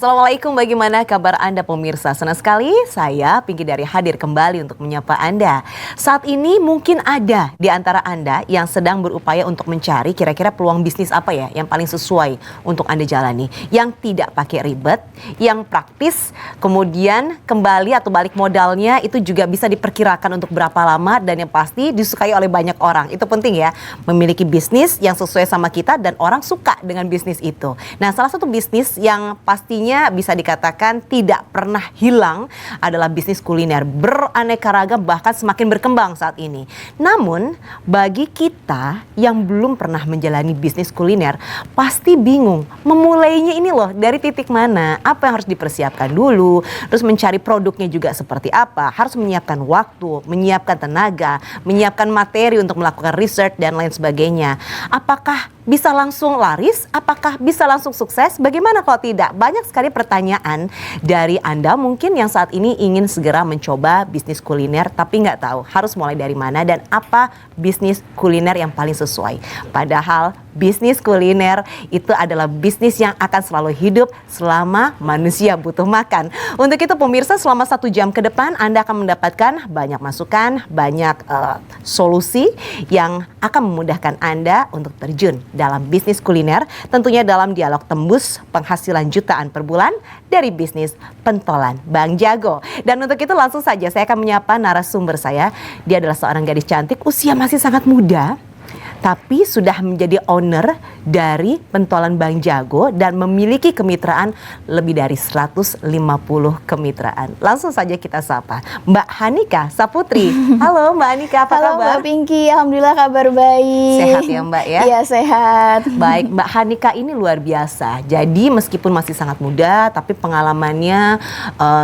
Assalamualaikum, bagaimana kabar Anda pemirsa? Senang sekali saya Pinky dari hadir kembali untuk menyapa Anda. Saat ini mungkin ada di antara Anda yang sedang berupaya untuk mencari kira-kira peluang bisnis apa ya yang paling sesuai untuk Anda jalani. Yang tidak pakai ribet, yang praktis, kemudian kembali atau balik modalnya itu juga bisa diperkirakan untuk berapa lama dan yang pasti disukai oleh banyak orang. Itu penting ya, memiliki bisnis yang sesuai sama kita dan orang suka dengan bisnis itu. Nah, salah satu bisnis yang pastinya bisa dikatakan tidak pernah hilang adalah bisnis kuliner. Beraneka ragam bahkan semakin berkembang saat ini. Namun bagi kita yang belum pernah menjalani bisnis kuliner pasti bingung memulainya ini loh dari titik mana, apa yang harus dipersiapkan dulu, terus mencari produknya juga seperti apa, harus menyiapkan waktu, menyiapkan tenaga, menyiapkan materi untuk melakukan research dan lain sebagainya. Apakah bisa langsung laris? Apakah bisa langsung sukses? Bagaimana kalau tidak? Banyak sekali pertanyaan dari Anda mungkin yang saat ini ingin segera mencoba bisnis kuliner tapi nggak tahu harus mulai dari mana dan apa bisnis kuliner yang paling sesuai. Padahal bisnis kuliner itu adalah bisnis yang akan selalu hidup selama manusia butuh makan. Untuk itu pemirsa, selama 1 jam ke depan Anda akan mendapatkan banyak masukan, banyak solusi yang akan memudahkan Anda untuk terjun dalam bisnis kuliner, tentunya dalam dialog tembus penghasilan jutaan per bulan dari bisnis pentolan Bang Jago. Dan untuk itu langsung saja saya akan menyapa narasumber saya. Dia adalah seorang gadis cantik, usia masih sangat muda, tapi sudah menjadi owner dari pentolan Bang Jago dan memiliki kemitraan lebih dari 150 kemitraan. Langsung saja kita sapa Mbak Hanika Saputri. Halo Mbak Hanika, apa kabar? Halo Mbak Pinky, alhamdulillah kabar baik. Sehat ya Mbak ya? Iya sehat. Baik, Mbak Hanika ini luar biasa. Jadi meskipun masih sangat muda, tapi pengalamannya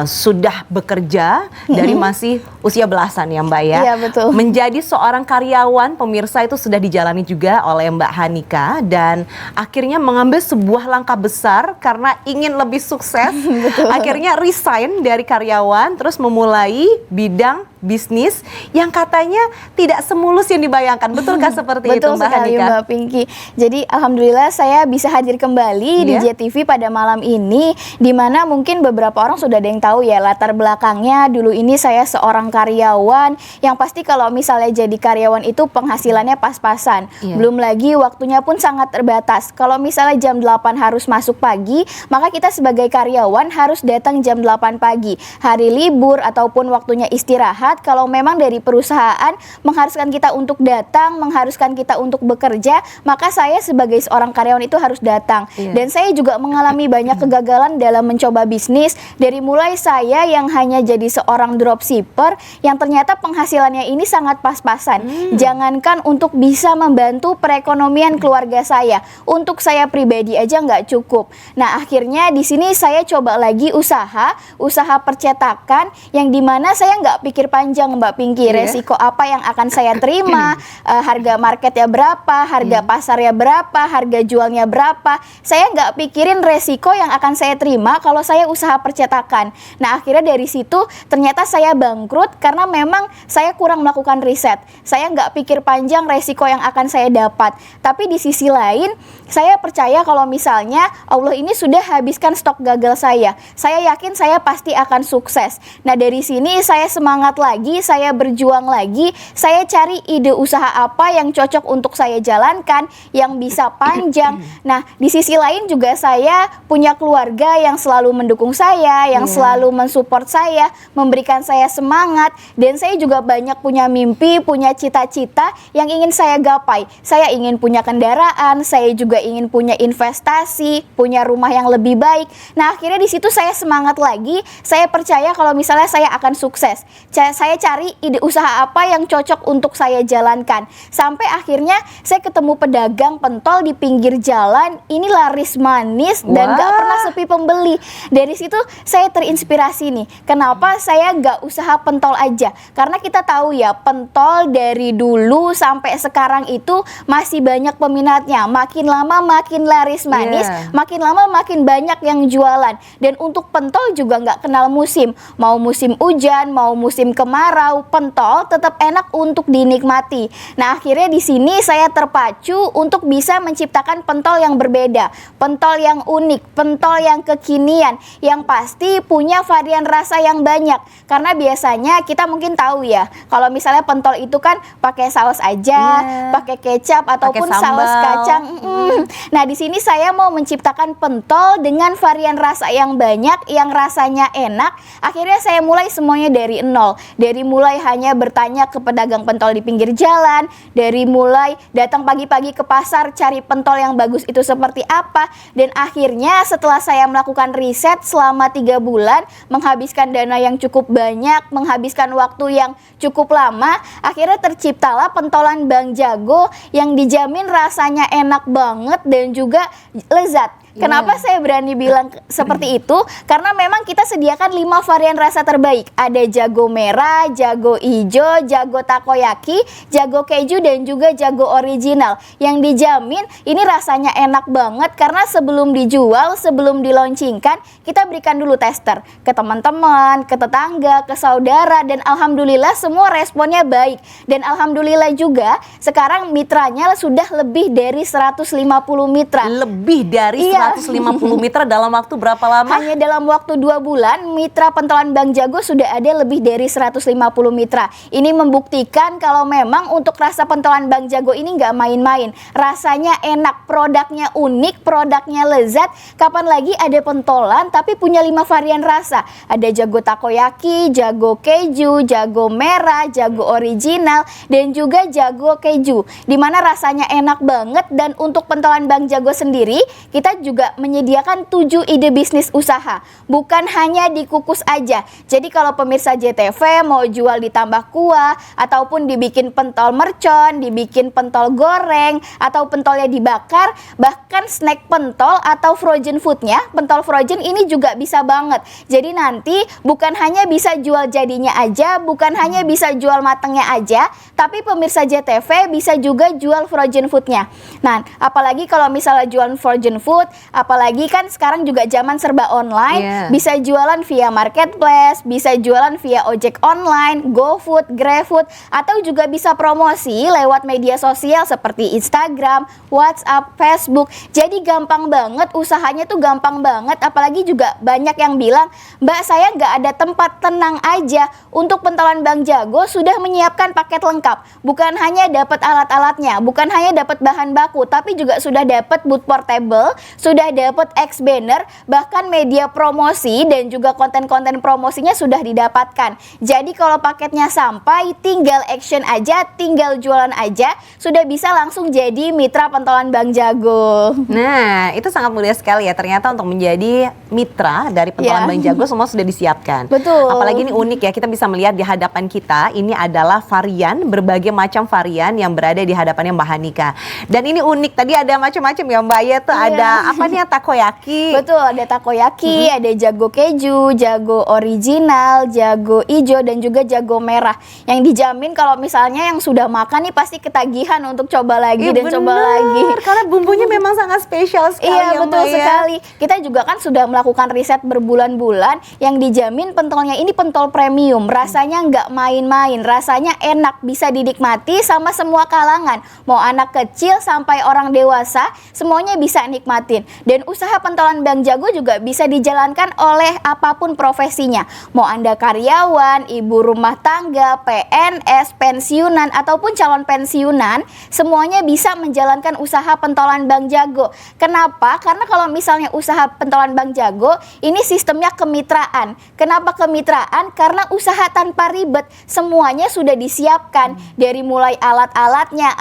sudah bekerja dari masih usia belasan ya Mbak ya? Iya betul. Menjadi seorang karyawan, pemirsa itu sudah dijalani juga oleh Mbak Hanika dan akhirnya mengambil sebuah langkah besar karena ingin lebih sukses. Akhirnya resign dari karyawan terus memulai bidang bisnis yang katanya tidak semulus yang dibayangkan. Betulkah seperti itu Mbak Hanika? Betul sekali Mbak Pinky. Jadi alhamdulillah saya bisa hadir kembali di JTV pada malam ini, di mana mungkin beberapa orang sudah ada yang tahu ya latar belakangnya. Dulu ini saya seorang karyawan yang pasti kalau misalnya jadi karyawan itu penghasilannya pas-pasan. Belum lagi waktunya pun sangat terbatas. Kalau misalnya jam 8 harus masuk pagi, maka kita sebagai karyawan harus datang jam 8 pagi. Hari libur ataupun waktunya istirahat, kalau memang dari perusahaan mengharuskan kita untuk datang, mengharuskan kita untuk bekerja, maka saya sebagai seorang karyawan itu harus datang. Dan saya juga mengalami banyak kegagalan dalam mencoba bisnis. Dari mulai saya yang hanya jadi seorang dropshipper yang ternyata penghasilannya ini sangat pas-pasan. Jangankan untuk bisa membantu perekonomian keluarga saya, untuk saya pribadi aja nggak cukup. Nah akhirnya di sini saya coba lagi usaha percetakan yang dimana saya nggak pikir panjang Mbak Pinky, resiko apa yang akan saya terima, harga marketnya berapa, harga pasarnya berapa, harga jualnya berapa. Saya nggak pikirin resiko yang akan saya terima kalau saya usaha percetakan. Nah akhirnya dari situ ternyata saya bangkrut karena memang saya kurang melakukan riset. Saya nggak pikir panjang resiko yang akan saya dapat. Tapi di sisi lain saya percaya kalau misalnya Allah ini sudah habiskan stok gagal saya yakin saya pasti akan sukses. Nah dari sini saya semangat lagi, saya berjuang lagi, saya cari ide usaha apa yang cocok untuk saya jalankan, yang bisa panjang. Nah di sisi lain juga saya punya keluarga yang selalu mendukung saya, yang selalu mensupport saya, memberikan saya semangat, dan saya juga banyak punya mimpi, punya cita-cita yang ingin saya gapai. Saya ingin punya kendaraan, saya juga ingin punya investasi, punya rumah yang lebih baik. Nah akhirnya di situ saya semangat lagi, saya percaya kalau misalnya saya akan sukses. Saya cari ide usaha apa yang cocok untuk saya jalankan. Sampai akhirnya saya ketemu pedagang pentol di pinggir jalan, ini laris manis dan gak pernah sepi pembeli. Dari situ saya terinspirasi nih, kenapa saya gak usaha pentol aja. Karena kita tahu ya, pentol dari dulu sampai sekarang itu masih banyak peminatnya. Makin lama makin laris manis, makin lama makin banyak yang jualan. Dan untuk pentol juga nggak kenal musim. Mau musim hujan, mau musim kemarau, kemarau, pentol tetap enak untuk dinikmati. Nah, akhirnya di sini saya terpacu untuk bisa menciptakan pentol yang berbeda, pentol yang unik, pentol yang kekinian, yang pasti punya varian rasa yang banyak. Karena biasanya kita mungkin tahu ya, kalau misalnya pentol itu kan pakai saus aja, pakai kecap ataupun saus kacang. Nah, di sini saya mau menciptakan pentol dengan varian rasa yang banyak, yang rasanya enak. Akhirnya saya mulai semuanya dari nol. Dari mulai hanya bertanya ke pedagang pentol di pinggir jalan, dari mulai datang pagi-pagi ke pasar cari pentol yang bagus itu seperti apa, dan akhirnya setelah saya melakukan riset selama 3 bulan, menghabiskan dana yang cukup banyak, menghabiskan waktu yang cukup lama, akhirnya terciptalah pentolan Bang Jago yang dijamin rasanya enak banget dan juga lezat. Kenapa saya berani bilang seperti itu? Karena memang kita sediakan 5 varian rasa terbaik. Ada jago merah, jago hijau, jago takoyaki, jago keju, dan juga jago original. Yang dijamin ini rasanya enak banget karena sebelum dijual, sebelum dilaunchingkan, kita berikan dulu tester ke teman-teman, ke tetangga, ke saudara, dan alhamdulillah semua responnya baik. Dan alhamdulillah juga sekarang mitranya sudah lebih dari 150 mitra. Lebih dari 150 mitra dalam waktu berapa lama? Hanya dalam waktu 2 bulan, mitra pentolan Bang Jago sudah ada lebih dari 150 mitra. Ini membuktikan kalau memang untuk rasa pentolan Bang Jago ini nggak main-main. Rasanya enak, produknya unik, produknya lezat. Kapan lagi ada pentolan tapi punya 5 varian rasa. Ada jago takoyaki, jago keju, jago merah, jago original, dan juga jago keju. Dimana rasanya enak banget. Dan untuk pentolan Bang Jago sendiri, kita juga menyediakan 7 ide bisnis usaha, bukan hanya dikukus aja. Jadi kalau pemirsa JTV mau jual ditambah kuah, ataupun dibikin pentol mercon, dibikin pentol goreng, atau pentolnya dibakar, bahkan snack pentol atau frozen foodnya, pentol frozen ini juga bisa banget. Jadi nanti bukan hanya bisa jual jadinya aja, bukan hanya bisa jual matangnya aja, tapi pemirsa JTV bisa juga jual frozen foodnya. Nah, apalagi kalau misalnya jual frozen food, apalagi kan sekarang juga zaman serba online, bisa jualan via marketplace, bisa jualan via ojek online, GoFood, GrabFood, atau juga bisa promosi lewat media sosial seperti Instagram, WhatsApp, Facebook. Jadi gampang banget, usahanya tuh gampang banget. Apalagi juga banyak yang bilang, Mbak, saya nggak ada tempat, tenang aja. Untuk pentolan Bang Jago sudah menyiapkan paket lengkap. Bukan hanya dapat alat-alatnya, bukan hanya dapat bahan baku, tapi juga sudah dapat booth portable, sudah dapat X banner, bahkan media promosi dan juga konten-konten promosinya sudah didapatkan. Jadi kalau paketnya sampai, tinggal action aja, tinggal jualan aja, sudah bisa langsung jadi mitra pentolan Bang Jago. Nah, itu sangat mudah sekali ya. Ternyata untuk menjadi mitra dari pentolan Bang Jago semua sudah disiapkan. Betul. Apalagi ini unik ya, kita bisa melihat di hadapan kita, ini adalah varian, berbagai macam varian yang berada di hadapannya Mbak Hanika. Dan ini unik, tadi ada macam-macam ya Mbak ya, tuh ada apa nih, takoyaki. Betul, ada takoyaki, ada jago keju, jago original, jago ijo, dan juga jago merah. Yang dijamin kalau misalnya yang sudah makan nih pasti ketagihan untuk coba lagi dan bener, coba lagi. Karena bumbunya memang sangat spesial sekali. Iya, ya, betul Mbak, sekali. Kita juga kan sudah melakukan riset berbulan-bulan yang dijamin pentolnya ini pentol premium. Rasanya nggak main-main, rasanya enak, bisa dinikmati sama semua kalangan. Mau anak kecil sampai orang dewasa, semuanya bisa nikmatin. Dan usaha pentolan Bang Jago juga bisa dijalankan oleh apapun profesinya. Mau Anda karyawan, ibu rumah tangga, PNS, pensiunan, ataupun calon pensiunan, semuanya bisa menjalankan usaha pentolan Bang Jago. Kenapa? Karena kalau misalnya usaha pentolan Bang Jago, ini sistemnya kemitraan. Kenapa kemitraan? Karena usaha tanpa ribet, semuanya sudah disiapkan. Dari mulai alat-alatnya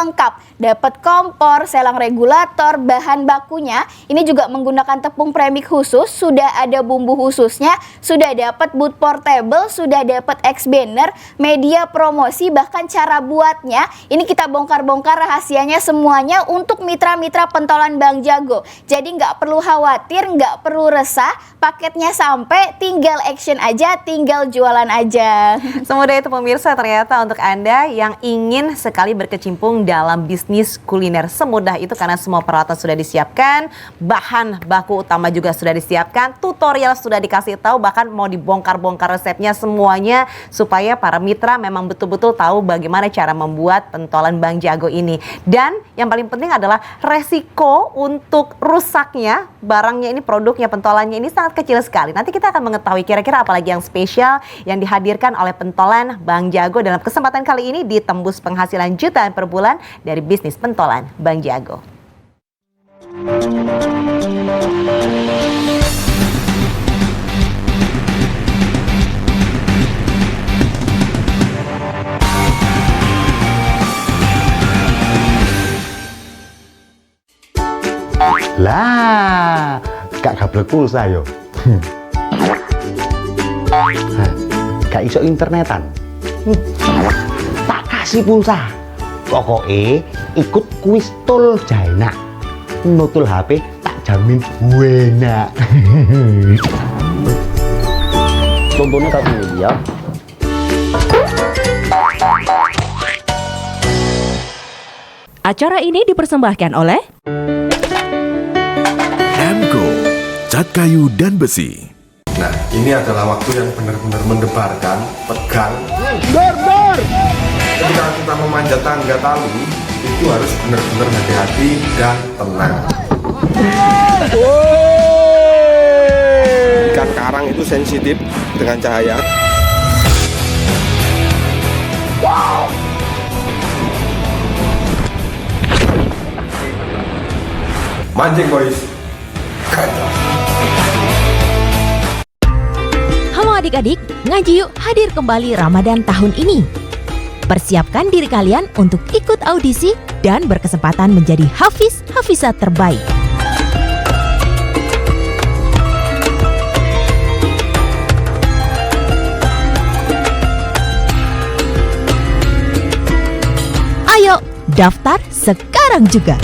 lengkap. Dapat kompor, selang regulator, bahan bakunya, ini juga menggunakan tepung premix khusus, sudah ada bumbu khususnya, sudah dapat booth portable, sudah dapat X banner, media promosi, bahkan cara buatnya. Ini kita bongkar-bongkar rahasianya semuanya untuk mitra-mitra pentolan Bang Jago. Jadi nggak perlu khawatir, nggak perlu resah, paketnya sampai, tinggal action aja, tinggal jualan aja. Semudah itu pemirsa, ternyata untuk Anda yang ingin sekali berkecimpung dalam bisnis kuliner, semudah itu karena semua peralatan sudah disiapkan. disiapkan, bahan baku utama juga sudah disiapkan, tutorial sudah dikasih tahu, bahkan mau dibongkar-bongkar resepnya semuanya supaya para mitra memang betul-betul tahu bagaimana cara membuat pentolan Bang Jago ini. Dan yang paling penting adalah resiko untuk rusaknya barangnya ini, produknya, pentolannya ini sangat kecil sekali. Nanti kita akan mengetahui kira-kira apalagi yang spesial yang dihadirkan oleh pentolan Bang Jago dalam kesempatan kali ini di Tembus Penghasilan Jutaan per bulan dari bisnis pentolan Bang Jago. Lah, gak gablek pulsa yo. Gak iso internetan. Tak kasih pulsa. Pokoknya ikut kuis tol Jaina. Nutul HP tak jamin enak. Tontonnya tak ya. Acara ini dipersembahkan oleh Emco, cat kayu dan besi. Nah, ini adalah waktu yang benar-benar mendebarkan, tegang. Ketika kita memanjat tangga tali, itu harus benar-benar hati-hati dan tenang. Ikan karang itu sensitif dengan cahaya. Mancing, boys. Halo adik-adik, ngaji yuk hadir kembali Ramadan tahun ini. Persiapkan diri kalian untuk ikut audisi dan berkesempatan menjadi hafizah terbaik. Ayo, daftar sekarang juga.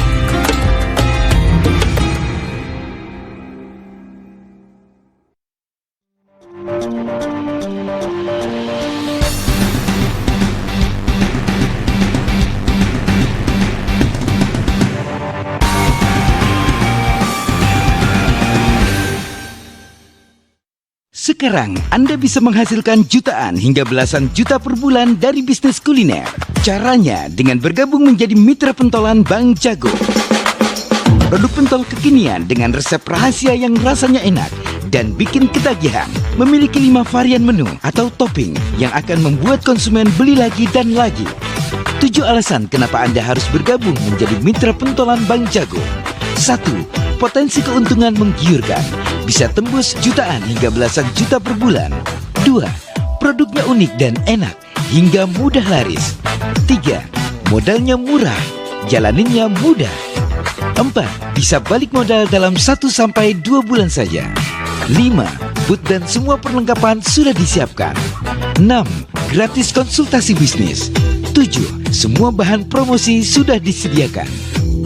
Sekarang Anda bisa menghasilkan jutaan hingga belasan juta per bulan dari bisnis kuliner. Caranya dengan bergabung menjadi mitra pentolan Bang Jago. Produk pentol kekinian dengan resep rahasia yang rasanya enak dan bikin ketagihan. Memiliki 5 varian menu atau topping yang akan membuat konsumen beli lagi dan lagi. 7 alasan kenapa Anda harus bergabung menjadi mitra pentolan Bang Jago. 1. Potensi keuntungan menggiurkan. Bisa tembus jutaan hingga belasan juta per bulan. 2. Produknya unik dan enak hingga mudah laris. 3. Modalnya murah, jalaninnya mudah. 4. Bisa balik modal dalam 1-2 bulan saja. 5. Booth dan semua perlengkapan sudah disiapkan. 6. Gratis konsultasi bisnis. 7. Semua bahan promosi sudah disediakan.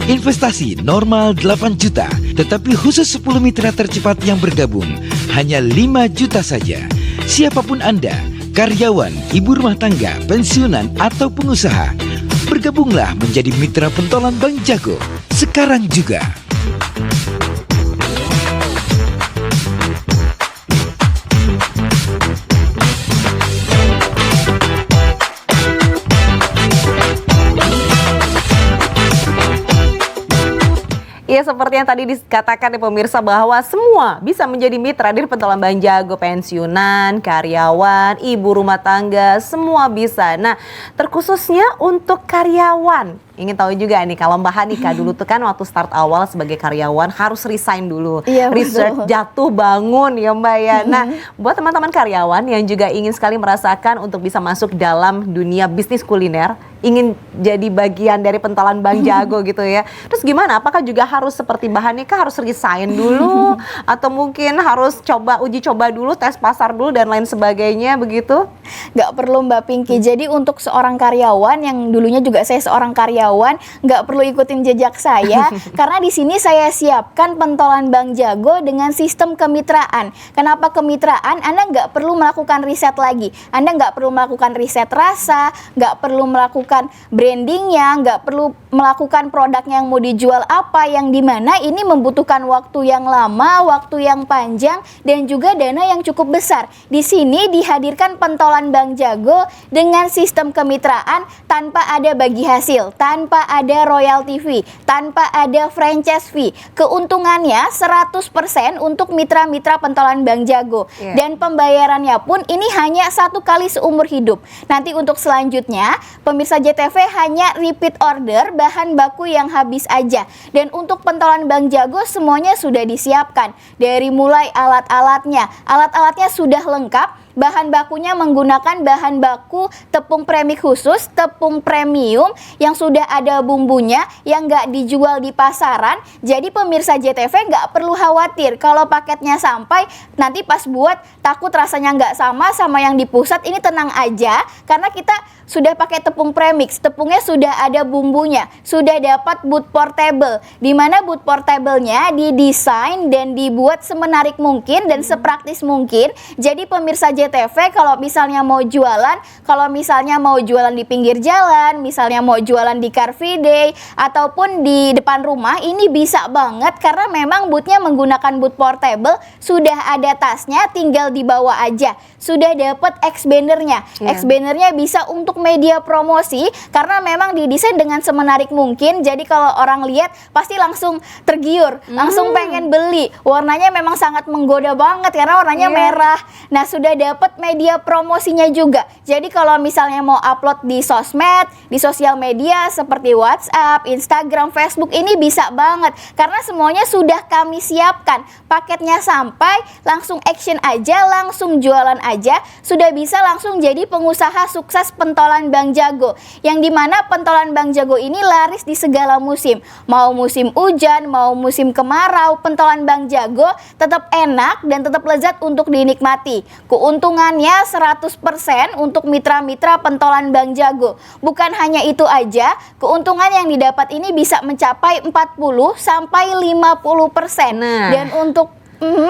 Investasi normal 8 juta, tetapi khusus 10 mitra tercepat yang bergabung, hanya 5 juta saja. Siapapun Anda, karyawan, ibu rumah tangga, pensiunan, atau pengusaha, bergabunglah menjadi mitra pentolan Bang Jago sekarang juga. Ya, seperti yang tadi dikatakan ya pemirsa bahwa semua bisa menjadi mitra dari pentolan Bang Jago, pensiunan, karyawan, ibu rumah tangga, semua bisa. Nah, terkhususnya untuk karyawan. Ingin tahu juga nih kalau Mbak Hanika dulu tuh kan waktu start awal sebagai karyawan harus resign dulu. Iya, Research, betul. jatuh bangun ya Mbak ya. Nah, buat teman-teman karyawan yang juga ingin sekali merasakan untuk bisa masuk dalam dunia bisnis kuliner, ingin jadi bagian dari pentolan Bang Jago gitu ya. Terus gimana? Apakah juga harus seperti Mbak Hanika harus resign dulu atau mungkin harus uji coba dulu, tes pasar dulu dan lain sebagainya begitu? Nggak perlu Mbak Pinky. Jadi untuk seorang karyawan yang dulunya juga saya seorang karyawan, nggak perlu ikutin jejak saya karena di sini saya siapkan pentolan Bang Jago dengan sistem kemitraan. Kenapa kemitraan? Anda nggak perlu melakukan riset lagi. Anda nggak perlu melakukan riset rasa, nggak perlu melakukan brandingnya, nggak perlu melakukan produknya yang mau dijual apa, yang dimana ini membutuhkan waktu yang lama, waktu yang panjang, dan juga dana yang cukup besar. Di sini dihadirkan pentolan Bank Jago dengan sistem kemitraan tanpa ada bagi hasil, tanpa ada royalty fee, tanpa ada franchise fee. Keuntungannya 100% untuk mitra-mitra pentolan Bank Jago. Dan pembayarannya pun ini hanya 1 kali seumur hidup. Nanti untuk selanjutnya, pemirsa JTV hanya repeat order bahan baku yang habis aja. Dan untuk pentolan Bank Jago semuanya sudah disiapkan. Dari mulai alat-alatnya sudah lengkap. Bahan bakunya menggunakan bahan baku tepung premix khusus, tepung premium yang sudah ada bumbunya, yang nggak dijual di pasaran. Jadi pemirsa JTV nggak perlu khawatir kalau paketnya sampai nanti pas buat takut rasanya nggak sama yang di pusat. Ini tenang aja karena kita sudah pakai tepung premix, tepungnya sudah ada bumbunya, sudah dapat boot portable, di mana boot portable-nya didesain dan dibuat semenarik mungkin dan sepraktis mungkin. Jadi pemirsa JTV kalau misalnya mau jualan di pinggir jalan, misalnya mau jualan di Car Free Day ataupun di depan rumah, ini bisa banget karena memang bootnya menggunakan boot portable, sudah ada tasnya, tinggal dibawa aja. Sudah dapat X-bannernya. X-bannernya bisa untuk media promosi karena memang didesain dengan semenarik mungkin. Jadi kalau orang lihat pasti langsung tergiur, langsung pengen beli. Warnanya memang sangat menggoda banget karena warnanya merah. Nah, sudah dapat media promosinya juga. Jadi kalau misalnya mau upload di sosmed, di sosial media seperti WhatsApp, Instagram, Facebook, ini bisa banget karena semuanya sudah kami siapkan. Paketnya sampai, langsung action aja, langsung jualan aja, sudah bisa langsung jadi pengusaha sukses pentolan Bank Jago. Yang dimana pentolan Bank Jago ini laris di segala musim. Mau musim hujan, mau musim kemarau, pentolan Bank Jago tetap enak dan tetap lezat untuk dinikmati. Keuntungannya 100% untuk mitra-mitra pentolan Bank Jago. Bukan hanya itu aja, keuntungan yang didapat ini bisa mencapai 40 sampai 50%. Dan untuk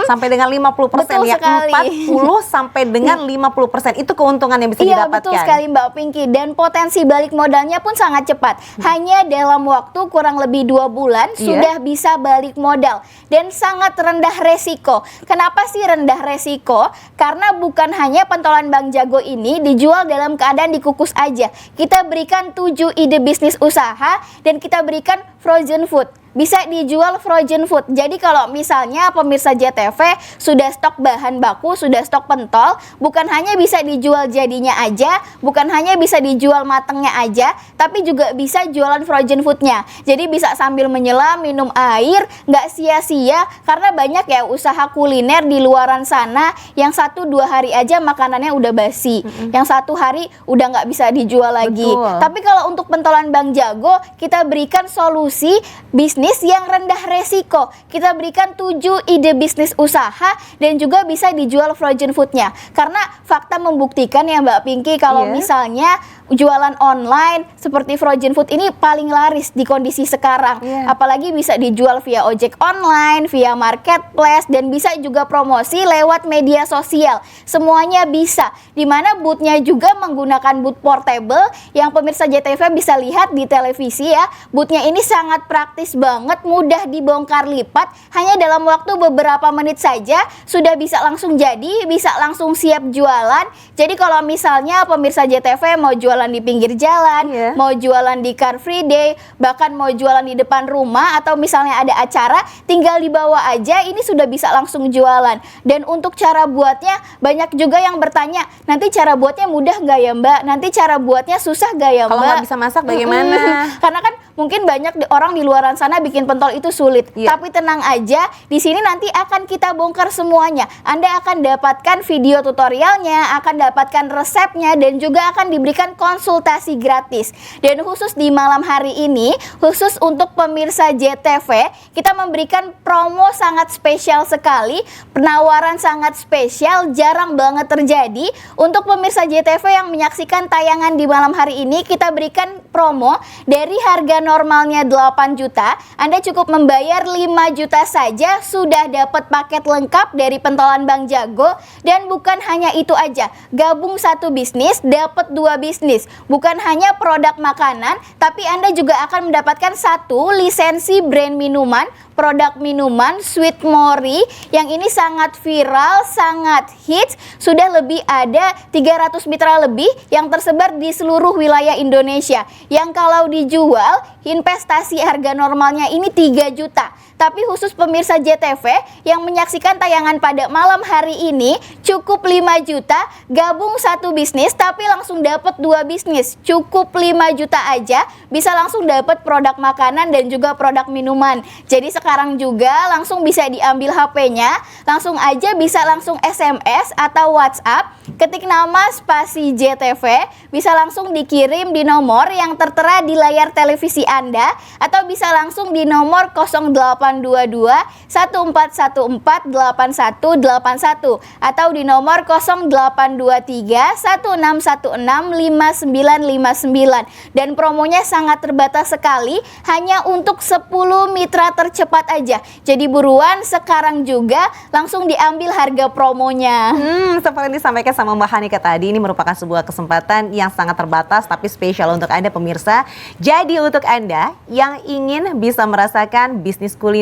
sampai dengan 50% betul ya, sekali. 40 sampai dengan 50% itu keuntungan yang bisa Iya, didapatkan. betul sekali Mbak Pinky, dan potensi balik modalnya pun sangat cepat. Hanya dalam waktu kurang lebih 2 bulan sudah bisa balik modal dan sangat rendah resiko. Kenapa sih rendah resiko? Karena bukan hanya pentolan Bank Jago ini dijual dalam keadaan dikukus aja. Kita berikan 7 ide bisnis usaha dan kita berikan frozen food. Bisa dijual frozen food. Jadi kalau misalnya pemirsa JTV sudah stok bahan baku, sudah stok pentol, bukan hanya bisa dijual jadinya aja, bukan hanya bisa dijual matengnya aja, tapi juga bisa jualan frozen foodnya. Jadi bisa sambil menyelam, minum air, nggak sia-sia, karena banyak ya usaha kuliner di luaran sana yang 1-2 hari aja makanannya udah basi, yang 1 hari udah nggak bisa dijual lagi. Betul. Tapi kalau untuk pentolan Bank Jago, kita berikan solusi bisnis yang rendah resiko. Kita berikan 7 ide bisnis usaha dan juga bisa dijual frozen foodnya. Karena fakta membuktikan ya Mbak Pinky, kalau misalnya jualan online seperti frozen food ini paling laris di kondisi sekarang. Apalagi bisa dijual via ojek online, via marketplace, dan bisa juga promosi lewat media sosial. Semuanya bisa. Dimana bootnya juga menggunakan boot portable yang pemirsa JTV bisa lihat di televisi ya. Bootnya ini sangat praktis banget, mudah dibongkar lipat. Hanya dalam waktu beberapa menit saja sudah bisa langsung jadi, bisa langsung siap jualan. Jadi kalau misalnya pemirsa JTV mau jualan di pinggir jalan, mau jualan di Car Free Day, bahkan mau jualan di depan rumah, atau misalnya ada acara, tinggal dibawa aja, ini sudah bisa langsung jualan. Dan untuk cara buatnya, banyak juga yang bertanya, nanti cara buatnya mudah nggak ya Mbak? Nanti cara buatnya susah nggak ya Mbak? Kalau nggak bisa masak bagaimana? Karena kan mungkin banyak orang di luaran sana bikin pentol itu sulit. Tapi tenang aja, di sini nanti akan kita bongkar semuanya. Anda akan dapatkan video tutorialnya, akan dapatkan resepnya, dan juga akan diberikan konsultasi gratis. Dan khusus di malam hari ini, khusus untuk pemirsa JTV, kita memberikan promo sangat spesial sekali, penawaran sangat spesial, jarang banget terjadi. Untuk pemirsa JTV yang menyaksikan tayangan di malam hari ini, kita berikan promo dari harga normalnya 8 juta, Anda cukup membayar 5 juta saja sudah dapat paket lengkap dari pentolan Bang Jago. Dan bukan hanya itu aja, gabung satu bisnis dapat 2 bisnis. Bukan hanya produk makanan, tapi Anda juga akan mendapatkan satu lisensi brand minuman, produk minuman Sweet Mori yang ini sangat viral, sangat hits. Sudah lebih ada 300 mitra lebih yang tersebar di seluruh wilayah Indonesia. Yang kalau dijual, investasi harga normalnya ini 3 juta. Tapi khusus pemirsa JTV yang menyaksikan tayangan pada malam hari ini cukup 5 juta, gabung satu bisnis tapi langsung dapat 2 bisnis. Cukup 5 juta aja bisa langsung dapat produk makanan dan juga produk minuman. Jadi sekarang juga langsung bisa diambil HP-nya, langsung aja bisa langsung SMS atau WhatsApp, ketik nama spasi JTV, bisa langsung dikirim di nomor yang tertera di layar televisi Anda atau bisa langsung di nomor 0822 1414 8181 atau di nomor 0823 1616 5959. Dan promonya sangat terbatas sekali, hanya untuk 10 mitra tercepat aja. Jadi buruan sekarang juga langsung diambil harga promonya. Seperti yang disampaikan sama Mbak Hanika tadi, ini merupakan sebuah kesempatan yang sangat terbatas tapi spesial untuk Anda pemirsa. Jadi untuk Anda yang ingin bisa merasakan bisnis kuliner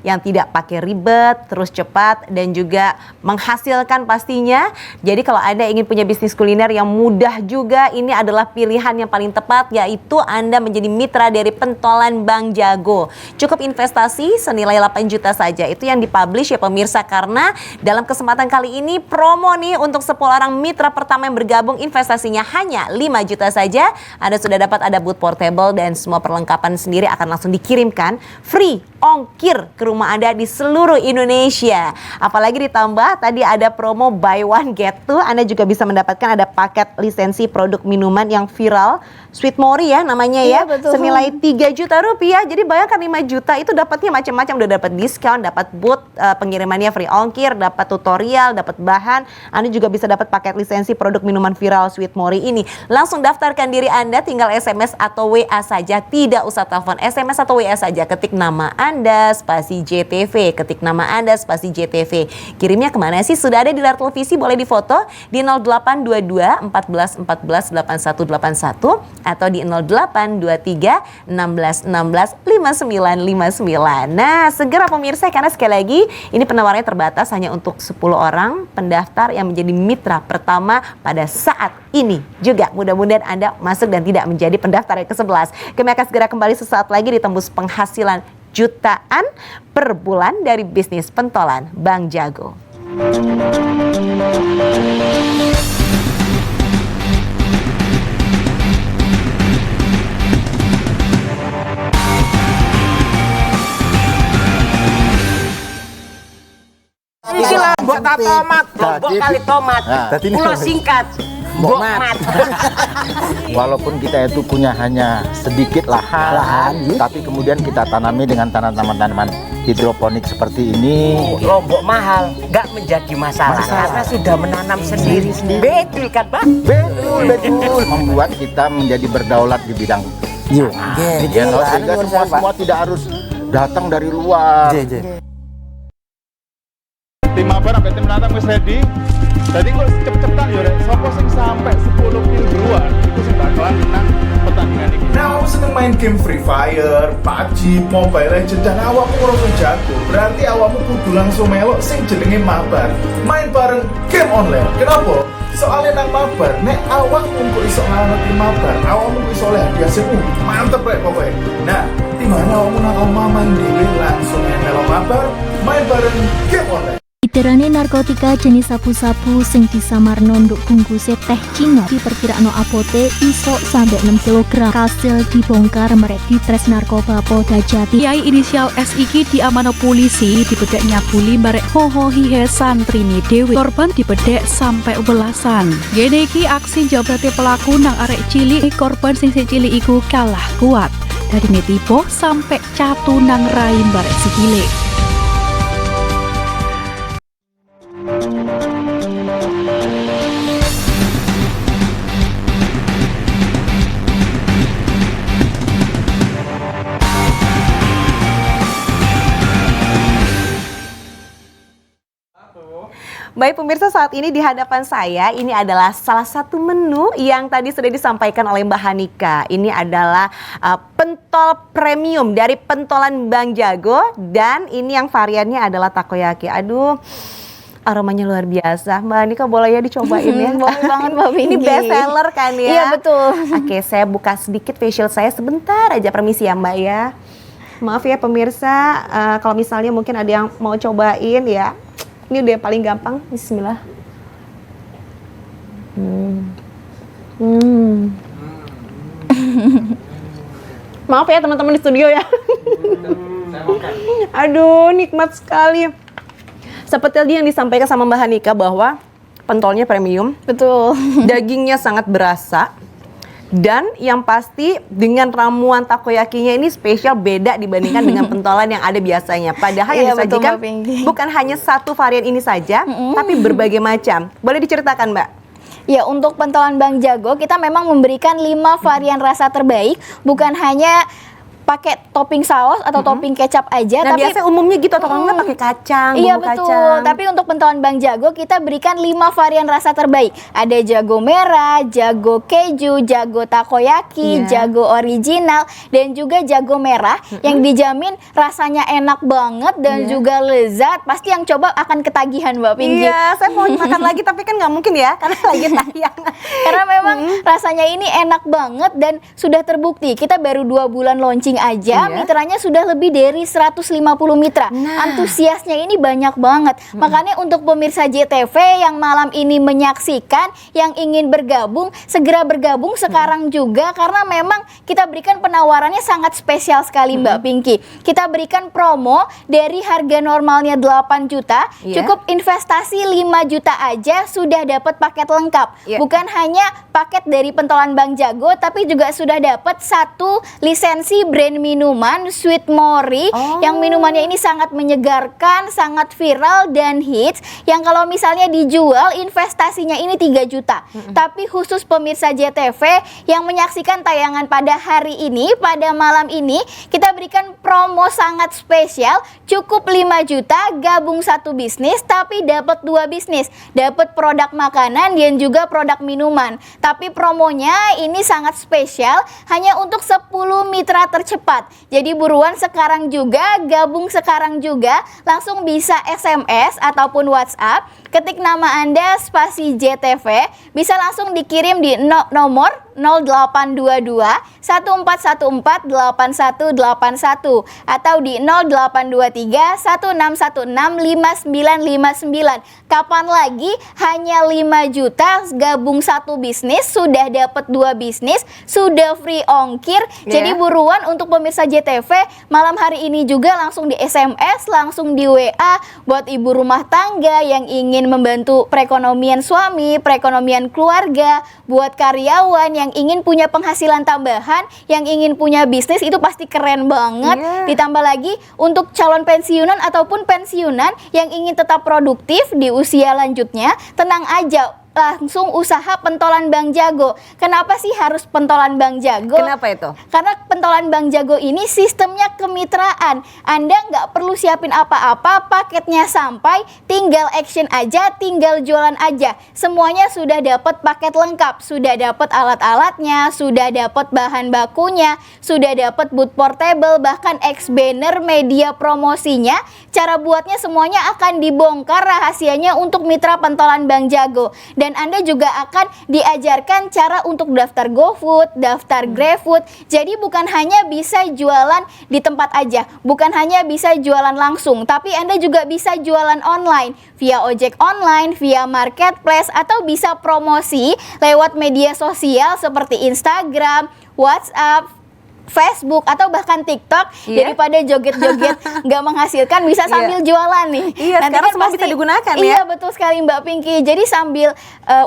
yang tidak pakai ribet, terus cepat dan juga menghasilkan pastinya. Jadi kalau Anda ingin punya bisnis kuliner yang mudah juga, ini adalah pilihan yang paling tepat, yaitu Anda menjadi mitra dari pentolan Bang Jago. Cukup investasi senilai 8 juta saja. Itu yang dipublish ya pemirsa, karena dalam kesempatan kali ini promo nih untuk 10 orang mitra pertama yang bergabung, investasinya hanya 5 juta saja. Anda sudah dapat ada booth portable dan semua perlengkapan sendiri akan langsung dikirimkan free ongkir ke rumah Anda di seluruh Indonesia. Apalagi ditambah tadi ada promo buy one get two, Anda juga bisa mendapatkan ada paket lisensi produk minuman yang viral Sweet Mori ya namanya ya, betul. senilai 3 juta rupiah. Jadi bayangkan 5 juta itu dapatnya macam-macam, udah dapat diskon, dapat booth, pengirimannya free ongkir, dapat tutorial, dapat bahan. Anda juga bisa dapat paket lisensi produk minuman viral Sweet Mori ini. Langsung daftarkan diri Anda, tinggal SMS atau WA saja, tidak usah telepon. SMS atau WA saja, ketik nama Anda spasi JTV, ketik nama Anda spasi JTV. Kirimnya kemana sih? Sudah ada di layar televisi, boleh difoto di 0822 14 14 8181 atau di 0823 16 16 5959. Nah, segera pemirsa, karena sekali lagi ini penawarannya terbatas hanya untuk 10 orang pendaftar yang menjadi mitra pertama pada saat ini juga. Mudah-mudahan Anda masuk dan tidak menjadi pendaftar yang ke-11. Kami akan segera kembali sesaat lagi di Tembus Penghasilan Jutaan per bulan dari bisnis pentolan Bang Jago. Istilah mbok tak tomat, mbok kali tomat. Pulau singkat, mbok mat. Walaupun kita itu punya hanya sedikit lahan, tapi kemudian kita tanami dengan tanaman-tanaman hidroponik seperti ini. Lombok mahal, nggak menjadi masalah karena sudah menanam sendiri. Betul kan, Pak? Betul. Membuat kita menjadi berdaulat di bidang sehingga semua tidak harus datang dari luar. Tim Mabar sampai tim Lanang wis ready. Jadi kok cepet-cepetan ya rek, sapa sing sampai 10 kill duluan itu sing bakalan menang pertandingan ini. Nah, seneng main game Free Fire, PUBG, Mobile Legends dan awakmu ora jago. Berarti awakmu kudu langsung melok sing jenenge Mabar. Main bareng game online. Kenapa? Soalnya nang Mabar, nek awakmu kok iso ngerti Mabar, awakmu iso oleh hadiah sing mantep rek pokoknya. Nah, dimana awakmu nang omah main dhewe langsung melok Mabar, main bareng game online. Iterane narkotika jenis sabu-sabu sing disamarno nduk bungkuse teh Cina diperkirakno apote iso sampai 6 kg. Kasil dibongkar merek Ditres Narkoba Polda Jati. Kiai inisial S iki diamanno polisi dibedek nyabuli barek hoho hihe santrini dewe. Korban dibedek sampai belasan. Gene iki aksi jabrate pelaku nang arek cilik, korban sing cilik iku kalah kuat. Dari netipo sampai catu nang raim barek sikile. Baik pemirsa, saat ini di hadapan saya ini adalah salah satu menu yang tadi sudah disampaikan oleh Mbak Hanika. Ini adalah pentol premium dari pentolan Bang Jago, dan ini yang variannya adalah takoyaki. Aduh, aromanya luar biasa. Mbak Hanika boleh ya dicobain ya? Boleh banget Mbak Pinky. Ini best seller kan ya? Iya betul. Oke, saya buka sedikit facial saya sebentar aja, permisi ya Mbak ya. Maaf ya pemirsa, kalau misalnya mungkin ada yang mau cobain ya. Ini udah paling gampang, bismillah. Maaf ya teman-teman di studio ya. Aduh, nikmat sekali. Seperti tadi yang disampaikan sama Mbak Hanika bahwa pentolnya premium. Betul. Dagingnya sangat berasa. Dan yang pasti dengan ramuan takoyakinya ini spesial, beda dibandingkan dengan pentolan yang ada biasanya. Padahal yang disajikan bukan hanya satu varian ini saja, tapi berbagai macam. Boleh diceritakan Mbak? Ya, untuk pentolan Bang Jago kita memang memberikan 5 varian rasa terbaik, bukan hanya pakai topping saus atau topping kecap aja. Nah, tapi biasanya umumnya gitu, atau kalau nggak pakai kacang, iya bumbu betul, kacang. tapi untuk pentolan Bang Jago kita berikan 5 varian rasa terbaik. Ada jago merah, jago keju, jago takoyaki, jago original, dan juga jago merah yang dijamin rasanya enak banget dan juga lezat. Pasti yang coba akan ketagihan Mbak Pinky. Iya, saya mau makan lagi tapi kan nggak mungkin ya, karena lagi tayang. Karena memang rasanya ini enak banget dan sudah terbukti. Kita baru 2 bulan launching aja, mitranya sudah lebih dari 150 mitra. Antusiasnya ini banyak banget. Makanya untuk pemirsa JTV yang malam ini menyaksikan, yang ingin bergabung, segera bergabung sekarang juga, karena memang kita berikan penawarannya sangat spesial sekali Mbak Pinky. Kita berikan promo dari harga normalnya 8 juta, cukup investasi 5 juta aja sudah dapat paket lengkap. Bukan hanya paket dari pentolan Bang Jago, tapi juga sudah dapat 1 lisensi brand minuman Sweet Mori, yang minumannya ini sangat menyegarkan, sangat viral dan hits, yang kalau misalnya dijual investasinya ini 3 juta. Tapi khusus pemirsa JTV yang menyaksikan tayangan pada hari ini, pada malam ini, kita berikan promo sangat spesial, cukup 5 juta gabung 1 bisnis tapi dapat 2 bisnis, dapat produk makanan dan juga produk minuman. Tapi promonya ini sangat spesial, hanya untuk 10 mitra tercepat. Jadi buruan sekarang juga, gabung sekarang juga, langsung bisa SMS ataupun WhatsApp, ketik nama Anda spasi JTV, bisa langsung dikirim di nomor 0822 1414 8181 atau di 0823 1616 5959. Kapan lagi hanya 5 juta gabung 1 bisnis, sudah dapat 2 bisnis, sudah free ongkir. Jadi buruan untuk pemirsa JTV malam hari ini juga, langsung di SMS, langsung di WA buat ibu rumah tangga yang ingin membantu perekonomian suami, perekonomian keluarga, buat karyawan yang ingin punya penghasilan tambahan, yang ingin punya bisnis, itu pasti keren banget. Ditambah lagi untuk calon pensiunan ataupun pensiunan yang ingin tetap produktif di usia lanjutnya, tenang aja, langsung usaha pentolan Bang Jago. Kenapa sih harus pentolan Bang Jago? Kenapa itu? Karena pentolan Bang Jago ini sistemnya kemitraan. Anda nggak perlu siapin apa-apa, paketnya sampai, tinggal action aja, tinggal jualan aja. Semuanya sudah dapat paket lengkap, sudah dapat alat-alatnya, sudah dapat bahan bakunya, sudah dapat booth portable, bahkan X-banner, media promosinya. Cara buatnya semuanya akan dibongkar rahasianya untuk mitra pentolan Bang Jago. Dan Anda juga akan diajarkan cara untuk daftar GoFood, daftar GrabFood. Jadi bukan hanya bisa jualan di tempat aja, bukan hanya bisa jualan langsung, tapi Anda juga bisa jualan online, via ojek online, via marketplace, atau bisa promosi lewat media sosial seperti Instagram, WhatsApp, Facebook, atau bahkan TikTok. Daripada joget-joget nggak menghasilkan, bisa sambil jualan nih. Nanti sekarang kan semua bisa digunakan ya. Iya betul sekali Mbak Pinky. Jadi sambil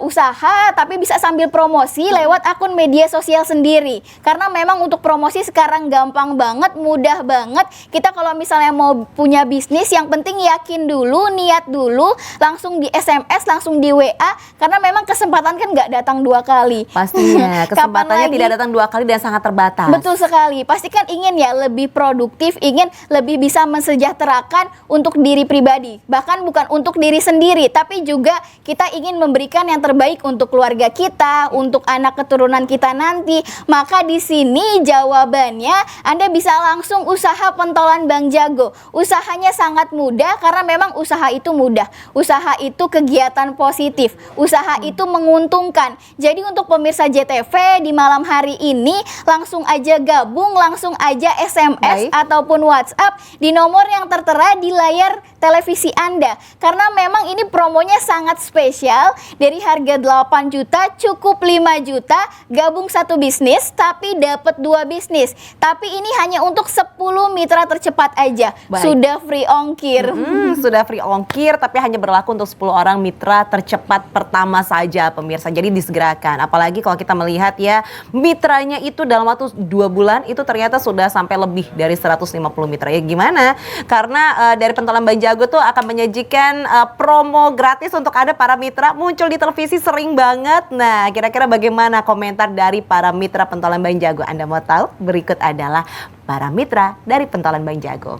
usaha tapi bisa sambil promosi lewat akun media sosial sendiri. Karena memang untuk promosi sekarang gampang banget, mudah banget. Kita kalau misalnya mau punya bisnis, yang penting yakin dulu, niat dulu, langsung di SMS, langsung di WA. Karena memang kesempatan kan nggak datang 2 kali. Pastinya kesempatannya tidak datang 2 kali dan sangat terbatas. Betul sekali. Pasti kan ingin ya lebih produktif, ingin lebih bisa mensejahterakan untuk diri pribadi. Bahkan bukan untuk diri sendiri, tapi juga kita ingin memberikan yang terbaik untuk keluarga kita, untuk anak keturunan kita nanti. Maka di sini jawabannya Anda bisa langsung usaha pentolan Bang Jago. Usahanya sangat mudah karena memang usaha itu mudah. Usaha itu kegiatan positif. Usaha itu menguntungkan. Jadi untuk pemirsa JTV di malam hari ini langsung aja gabung, langsung aja SMS ataupun WhatsApp di nomor yang tertera di layar televisi Anda. Karena memang ini promonya sangat spesial. Dari harga 8 juta cukup 5 juta, gabung satu bisnis tapi dapat 2 bisnis. Tapi ini hanya untuk 10 mitra tercepat aja. Sudah free ongkir. Sudah free ongkir tapi hanya berlaku untuk 10 orang mitra tercepat pertama saja pemirsa. Jadi disegerakan. Apalagi kalau kita melihat ya, mitranya itu dalam waktu 2 bulan itu ternyata sudah sampai lebih dari 150 mitra. Ya gimana? Karena dari pentolan Bang Jago tuh akan menyajikan promo gratis untuk Anda para mitra, muncul di televisi sering banget. Nah, kira-kira bagaimana komentar dari para mitra pentolan Bang Jago? Anda mau tahu? Berikut adalah para mitra dari pentolan Bang Jago.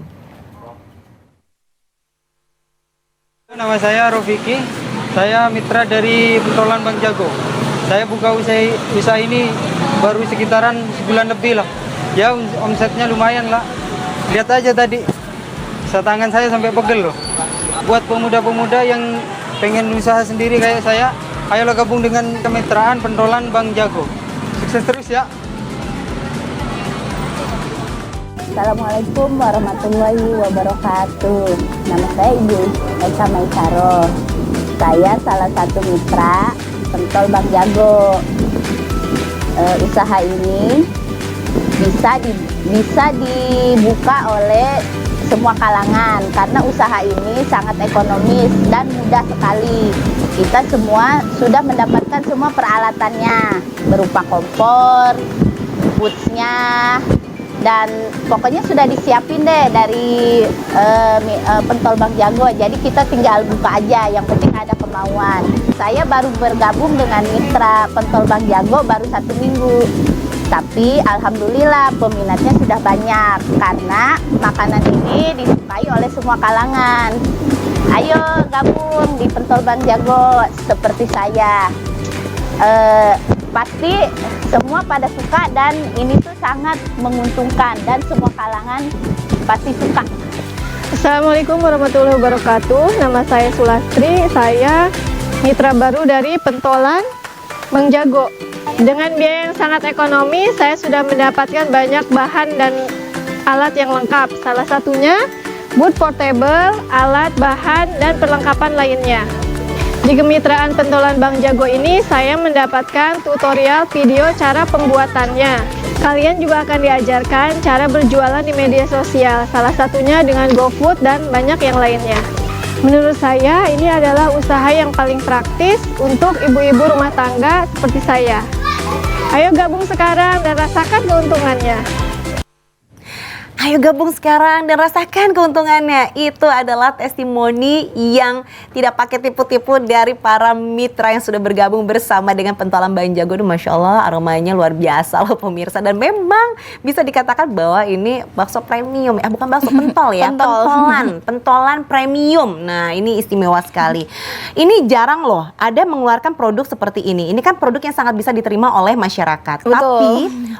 Nama saya Rofiki, saya mitra dari pentolan Bang Jago. Saya buka usaha ini baru sekitaran sebulan lebih lah. Ya omsetnya lumayan lah. Lihat aja tadi, tangan saya sampai pegel loh. Buat pemuda-pemuda yang pengen usaha sendiri kayak saya, ayolah gabung dengan kemitraan pentolan Bang Jago. Sukses terus ya. Assalamualaikum warahmatullahi wabarakatuh. Nama saya Ibu Eka Maisaro. Saya salah satu mitra pentol Bang Jago. Usaha ini bisa dibuka oleh semua kalangan karena usaha ini sangat ekonomis dan mudah sekali. Kita semua sudah mendapatkan semua peralatannya berupa kompor, bootsnya, dan pokoknya sudah disiapin deh dari pentol Bang Jago. Jadi kita tinggal buka aja, yang penting ada kemauan. Saya baru bergabung dengan mitra pentol Bang Jago baru 1 minggu. Tapi alhamdulillah peminatnya sudah banyak karena makanan ini disukai oleh semua kalangan. Ayo gabung di pentol Bang Jago seperti saya. Pasti semua pada suka dan ini tuh sangat menguntungkan dan semua kalangan pasti suka. Assalamualaikum warahmatullahi wabarakatuh. Nama saya Sulastri, saya mitra baru dari pentolan Bang Jago. Dengan biaya yang sangat ekonomis, saya sudah mendapatkan banyak bahan dan alat yang lengkap. Salah satunya boot portable, alat, bahan, dan perlengkapan lainnya. Di kemitraan pentolan Bang Jago ini, saya mendapatkan tutorial video cara pembuatannya. Kalian juga akan diajarkan cara berjualan di media sosial, salah satunya dengan GoFood dan banyak yang lainnya. Menurut saya, ini adalah usaha yang paling praktis untuk ibu-ibu rumah tangga seperti saya. Ayo gabung sekarang dan rasakan keuntungannya. Ayo gabung sekarang dan rasakan keuntungannya. Itu adalah testimoni yang tidak pakai tipu-tipu dari para mitra yang sudah bergabung bersama dengan pentolan Bang Jago. Masya Allah, aromanya luar biasa loh pemirsa. Dan memang bisa dikatakan bahwa ini bakso premium. Bukan bakso, pentol ya. Pentolan premium. Nah, ini istimewa sekali. Ini jarang loh ada mengeluarkan produk seperti ini. Ini kan produk yang sangat bisa diterima oleh masyarakat. Betul. Tapi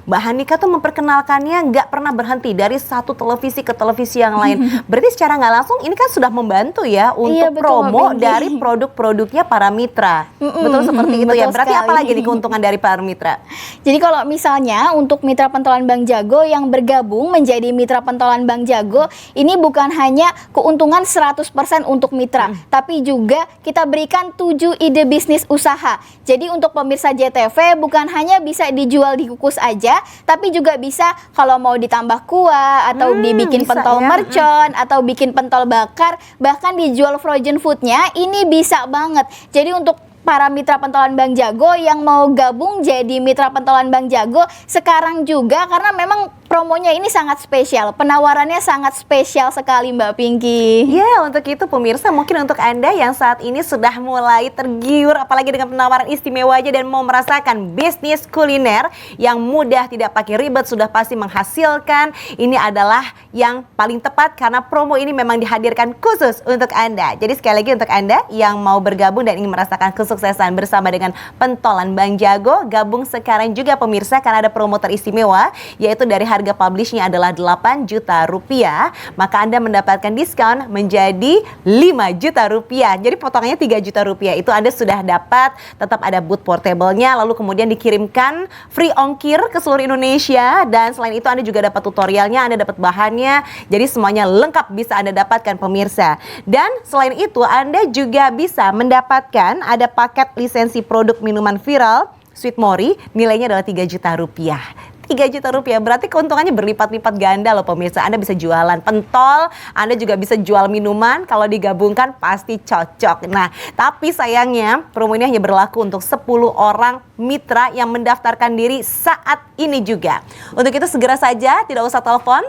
Mbak Hanika tuh memperkenalkannya nggak pernah berhenti dari satu televisi ke televisi yang lain. Berarti secara nggak langsung ini kan sudah membantu ya untuk promo dari produk-produknya para mitra. Betul seperti itu ya. Berarti apa lagi nih keuntungan dari para mitra? Jadi kalau misalnya untuk mitra pentolan Bang Jago yang bergabung menjadi mitra pentolan Bang Jago, ini bukan hanya keuntungan 100% untuk mitra, tapi juga kita berikan 7 ide bisnis usaha. Jadi untuk pemirsa JTV bukan hanya bisa dijual dikukus aja, tapi juga bisa kalau mau ditambah kuah atau dibikin pentol mercon atau bikin pentol bakar, bahkan dijual frozen foodnya, ini bisa banget. Jadi untuk para mitra pentolan Bang Jago yang mau gabung jadi mitra pentolan Bang Jago sekarang juga, karena memang promonya ini sangat spesial, penawarannya sangat spesial sekali Mbak Pinky. Ya, untuk itu pemirsa, mungkin untuk Anda yang saat ini sudah mulai tergiur apalagi dengan penawaran istimewanya dan mau merasakan bisnis kuliner yang mudah, tidak pakai ribet, sudah pasti menghasilkan, ini adalah yang paling tepat karena promo ini memang dihadirkan khusus untuk Anda. Jadi sekali lagi untuk Anda yang mau bergabung dan ingin merasakan kesuksesan bersama dengan Pentolan Bang Jago, gabung sekarang juga pemirsa karena ada promo teristimewa, yaitu dari harga publishnya adalah 8 juta rupiah, maka Anda mendapatkan diskon menjadi 5 juta rupiah. Jadi potongannya 3 juta rupiah, itu Anda sudah dapat, tetap ada boot portable-nya, lalu kemudian dikirimkan free ongkir ke seluruh Indonesia, dan selain itu Anda juga dapat tutorialnya, Anda dapat bahannya, jadi semuanya lengkap bisa Anda dapatkan pemirsa. Dan selain itu Anda juga bisa mendapatkan ada paket lisensi produk minuman viral Sweet Mori, nilainya adalah 3 juta rupiah. 3 juta rupiah, berarti keuntungannya berlipat-lipat ganda loh pemirsa. Anda bisa jualan pentol, Anda juga bisa jual minuman, kalau digabungkan pasti cocok. Nah, tapi sayangnya promo ini hanya berlaku untuk 10 orang mitra yang mendaftarkan diri saat ini juga. Untuk itu segera saja, tidak usah telepon.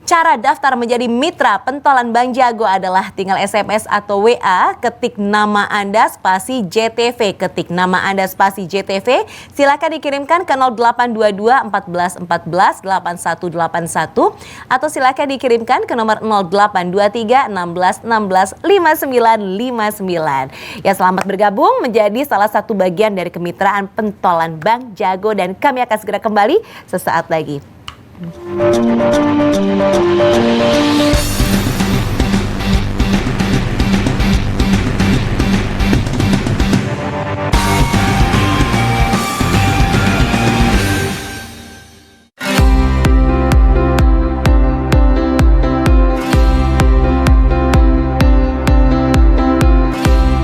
Cara daftar menjadi mitra Pentolan Bang Jago adalah tinggal SMS atau WA, ketik nama Anda spasi JTV, ketik nama Anda spasi JTV, silakan dikirimkan ke 0822 14 14 8181 atau silakan dikirimkan ke nomor 0823 16 16 5959. Ya, selamat bergabung menjadi salah satu bagian dari kemitraan Pentolan Bang Jago dan kami akan segera kembali sesaat lagi.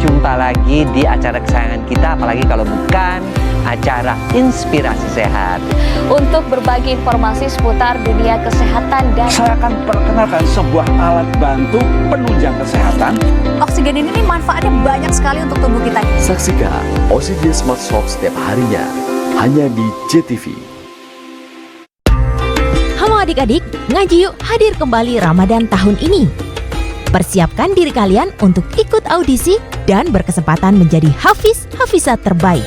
Jumpa lagi di acara kesayangan kita, apalagi kalau bukan acara Inspirasi Sehat. Untuk berbagi informasi seputar dunia kesehatan dan saya akan perkenalkan sebuah alat bantu penunjang kesehatan. Oksigen ini manfaatnya banyak sekali untuk tubuh kita. Saksikan Oksigen Smart Shop setiap harinya hanya di JTV. Halo adik-adik, ngaji yuk hadir kembali Ramadan tahun ini. Persiapkan diri kalian untuk ikut audisi dan berkesempatan menjadi Hafiz-Hafizat terbaik.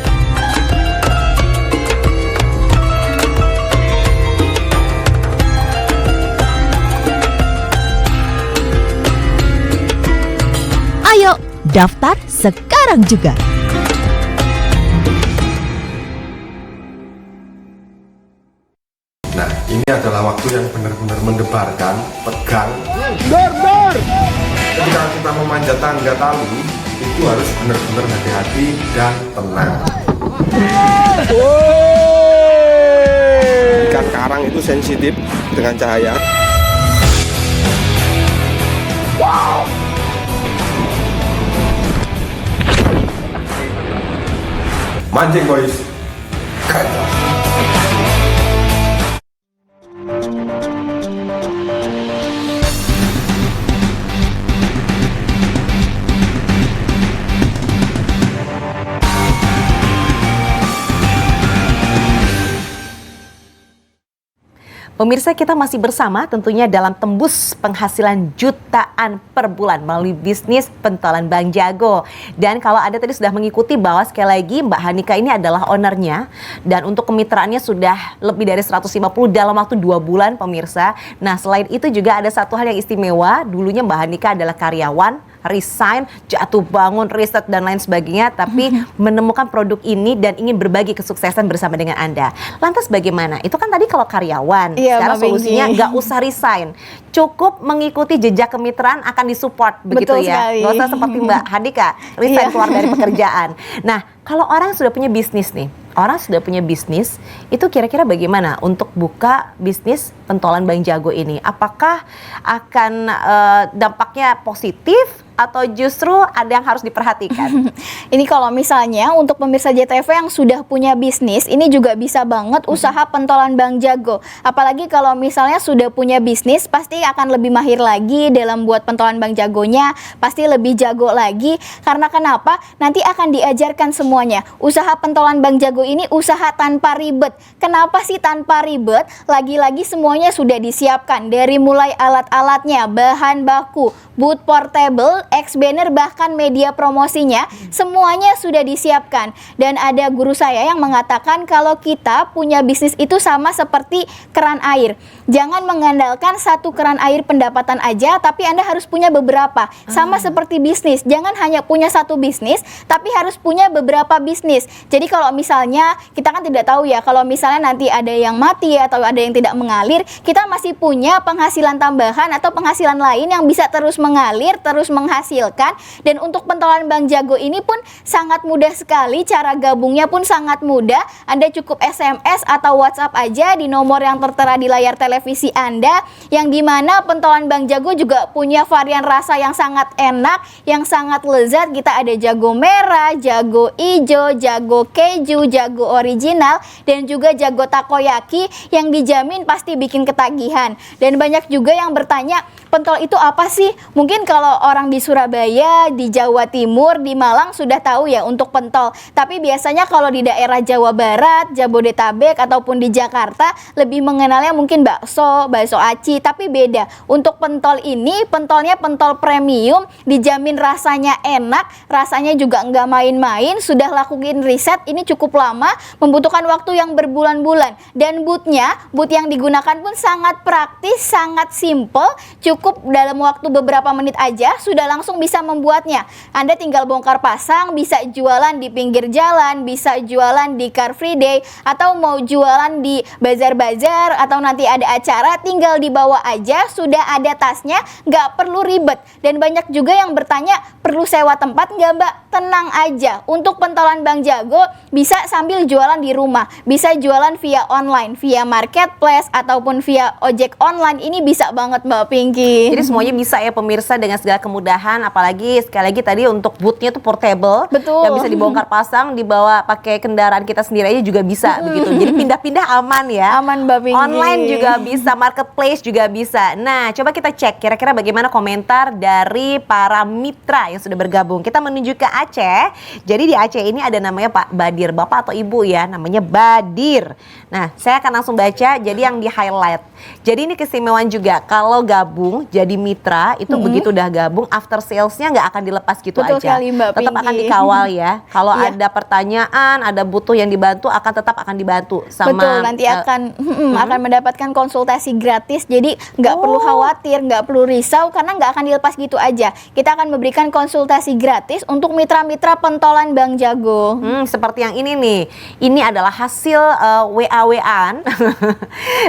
Ayo, daftar sekarang juga. Nah, ini adalah waktu yang benar-benar mendebarkan, tegang. Dor! Ketika kita memanjat tangga tali, itu harus benar-benar hati-hati dan tenang. Ikan karang itu sensitif dengan cahaya. Wow! Mancing boys. Pemirsa, kita masih bersama tentunya dalam tembus penghasilan jutaan per bulan melalui bisnis Pentolan Bang Jago. Dan kalau Anda tadi sudah mengikuti bahwa sekali lagi Mbak Hanika ini adalah ownernya dan untuk kemitraannya sudah lebih dari 150 dalam waktu 2 bulan pemirsa. Nah, selain itu juga ada satu hal yang istimewa, dulunya Mbak Hanika adalah karyawan, resign, jatuh bangun, riset dan lain sebagainya, tapi menemukan produk ini dan ingin berbagi kesuksesan bersama dengan Anda. Lantas bagaimana? Itu kan tadi kalau karyawan, sekarang solusinya nggak usah resign, cukup mengikuti jejak kemitraan akan disupport, begitu ya. Nggak usah seperti Mbak Hanika, resign keluar dari pekerjaan. Nah, kalau orang sudah punya bisnis nih, itu kira-kira bagaimana untuk buka bisnis Pentolan Bang Jago ini? Apakah akan dampaknya positif atau justru ada yang harus diperhatikan? Ini kalau misalnya untuk pemirsa JTV yang sudah punya bisnis, ini juga bisa banget usaha pentolan Bang Jago. Apalagi kalau misalnya sudah punya bisnis, pasti akan lebih mahir lagi dalam buat pentolan Bang Jagonya, pasti lebih jago lagi. Karena kenapa? Nanti akan diajarkan semuanya. Usaha pentolan Bang Jago ini usaha tanpa ribet. Kenapa sih tanpa ribet? Lagi-lagi semuanya sudah disiapkan, dari mulai alat-alatnya, bahan baku, booth portable, X-banner, bahkan media promosinya, semuanya sudah disiapkan. Dan ada guru saya yang mengatakan kalau kita punya bisnis itu sama seperti keran air. Jangan mengandalkan satu keran air pendapatan aja, tapi Anda harus punya beberapa. Sama seperti bisnis, jangan hanya punya satu bisnis, tapi harus punya beberapa bisnis. Jadi kalau misalnya, kita kan tidak tahu ya, kalau misalnya nanti ada yang mati atau ada yang tidak mengalir, kita masih punya penghasilan tambahan atau penghasilan lain yang bisa terus mengalir, terus menghasilkan. Dan untuk pentolan Bang Jago ini pun sangat mudah sekali, cara gabungnya pun sangat mudah. Anda cukup SMS atau WhatsApp aja di nomor yang tertera di layar televisi Anda, yang dimana pentolan Bang Jago juga punya varian rasa yang sangat enak, yang sangat lezat. Kita ada jago merah, jago ijo, jago keju, jago original, dan juga jago takoyaki yang dijamin pasti bikin ketagihan. Dan banyak juga yang bertanya, pentol itu apa sih? Mungkin kalau orang di Surabaya, di Jawa Timur, di Malang sudah tahu ya untuk pentol. Tapi biasanya kalau di daerah Jawa Barat, Jabodetabek, ataupun di Jakarta lebih mengenalnya mungkin bakso, bakso aci. Tapi beda. Untuk pentol ini, pentolnya pentol premium, dijamin rasanya enak, rasanya juga nggak main-main. Sudah lakuin riset, ini cukup lama, membutuhkan waktu yang berbulan-bulan. Dan booth yang digunakan pun sangat praktis, sangat simple, cukup dalam waktu beberapa menit aja sudah langsung bisa membuatnya. Anda tinggal bongkar pasang, bisa jualan di pinggir jalan, bisa jualan di Car Free Day, atau mau jualan di bazar-bazar, atau nanti ada acara, tinggal dibawa aja, sudah ada tasnya, nggak perlu ribet. Dan banyak juga yang bertanya, perlu sewa tempat nggak Mbak? Tenang aja, untuk pentolan Bang Jago bisa sambil jualan di rumah, bisa jualan via online, via marketplace, ataupun via ojek online. Ini bisa banget Mbak Pinky. Jadi semuanya bisa ya pemirsa dengan segala kemudahan, apalagi sekali lagi tadi untuk bootnya tuh portable. Betul. Yang bisa dibongkar pasang, dibawa pakai kendaraan kita sendiri aja juga bisa begitu. Jadi pindah-pindah aman ya. Aman Mbak Pinky. Online juga bisa, marketplace juga bisa. Nah, coba kita cek kira-kira bagaimana komentar dari para mitra yang sudah bergabung. Kita menuju ke Aceh. Jadi di Aceh ini ada namanya Pak Badir, Bapak atau Ibu ya, namanya Badir. Nah, saya akan langsung baca, jadi yang di highlight. Jadi ini keistimewaan juga, kalau gabung jadi mitra, itu begitu udah gabung, after salesnya nggak akan dilepas gitu Betul aja. sekali, Mbak Tetap Pinky. akan dikawal ya. Kalau Iya. ada pertanyaan, ada butuh yang dibantu, tetap akan dibantu sama. Betul, nanti akan mendapatkan konsultasi gratis. Jadi nggak perlu khawatir, nggak perlu risau, karena nggak akan dilepas gitu aja. Kita akan memberikan konsultasi gratis untuk mitra-mitra pentolan Bang Jago. Seperti yang ini nih. Ini adalah hasil WA-WAan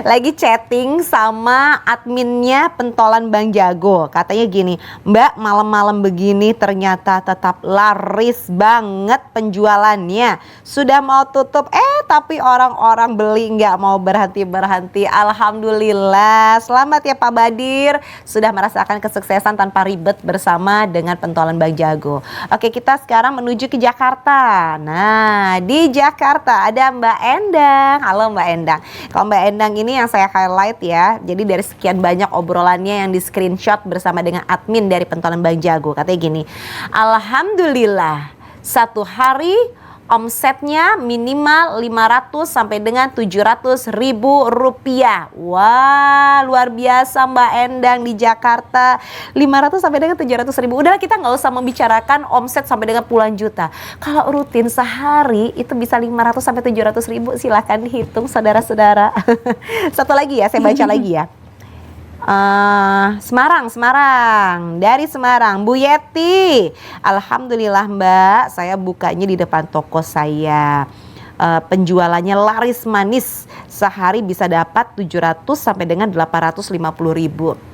lagi chatting sama adminnya pentolan Bang Jago. Katanya gini, Mbak, malam-malam begini ternyata tetap laris banget penjualannya. Sudah mau tutup, tapi orang-orang beli nggak mau berhenti-berhenti. Alhamdulillah. Selamat ya Pak Badir, sudah merasakan kesuksesan tanpa ribet bersama dengan pentolan Bang Jago. Oke, kita sekarang menuju ke Jakarta. Nah, di Jakarta ada Mbak Endang. Halo Mbak Endang. Kalau Mbak Endang ini yang saya highlight ya. Jadi dari sekian banyak obrolannya yang di screenshot bersama dengan admin dari pentolan Bang Jago. Katanya gini, alhamdulillah satu hari omsetnya minimal 500 sampai dengan 700 ribu rupiah. Wah, luar biasa Mbak Endang di Jakarta. 500 sampai dengan 700 ribu. Udahlah, kita nggak usah membicarakan omset sampai dengan puluhan juta. Kalau rutin sehari itu bisa 500 sampai 700 ribu. Silahkan dihitung saudara-saudara. Satu lagi ya, saya baca lagi ya. Semarang, dari Semarang, Bu Yeti. Alhamdulillah Mbak, saya bukanya di depan toko saya. Penjualannya laris manis. sehari bisa dapat 700 sampai dengan 850.000.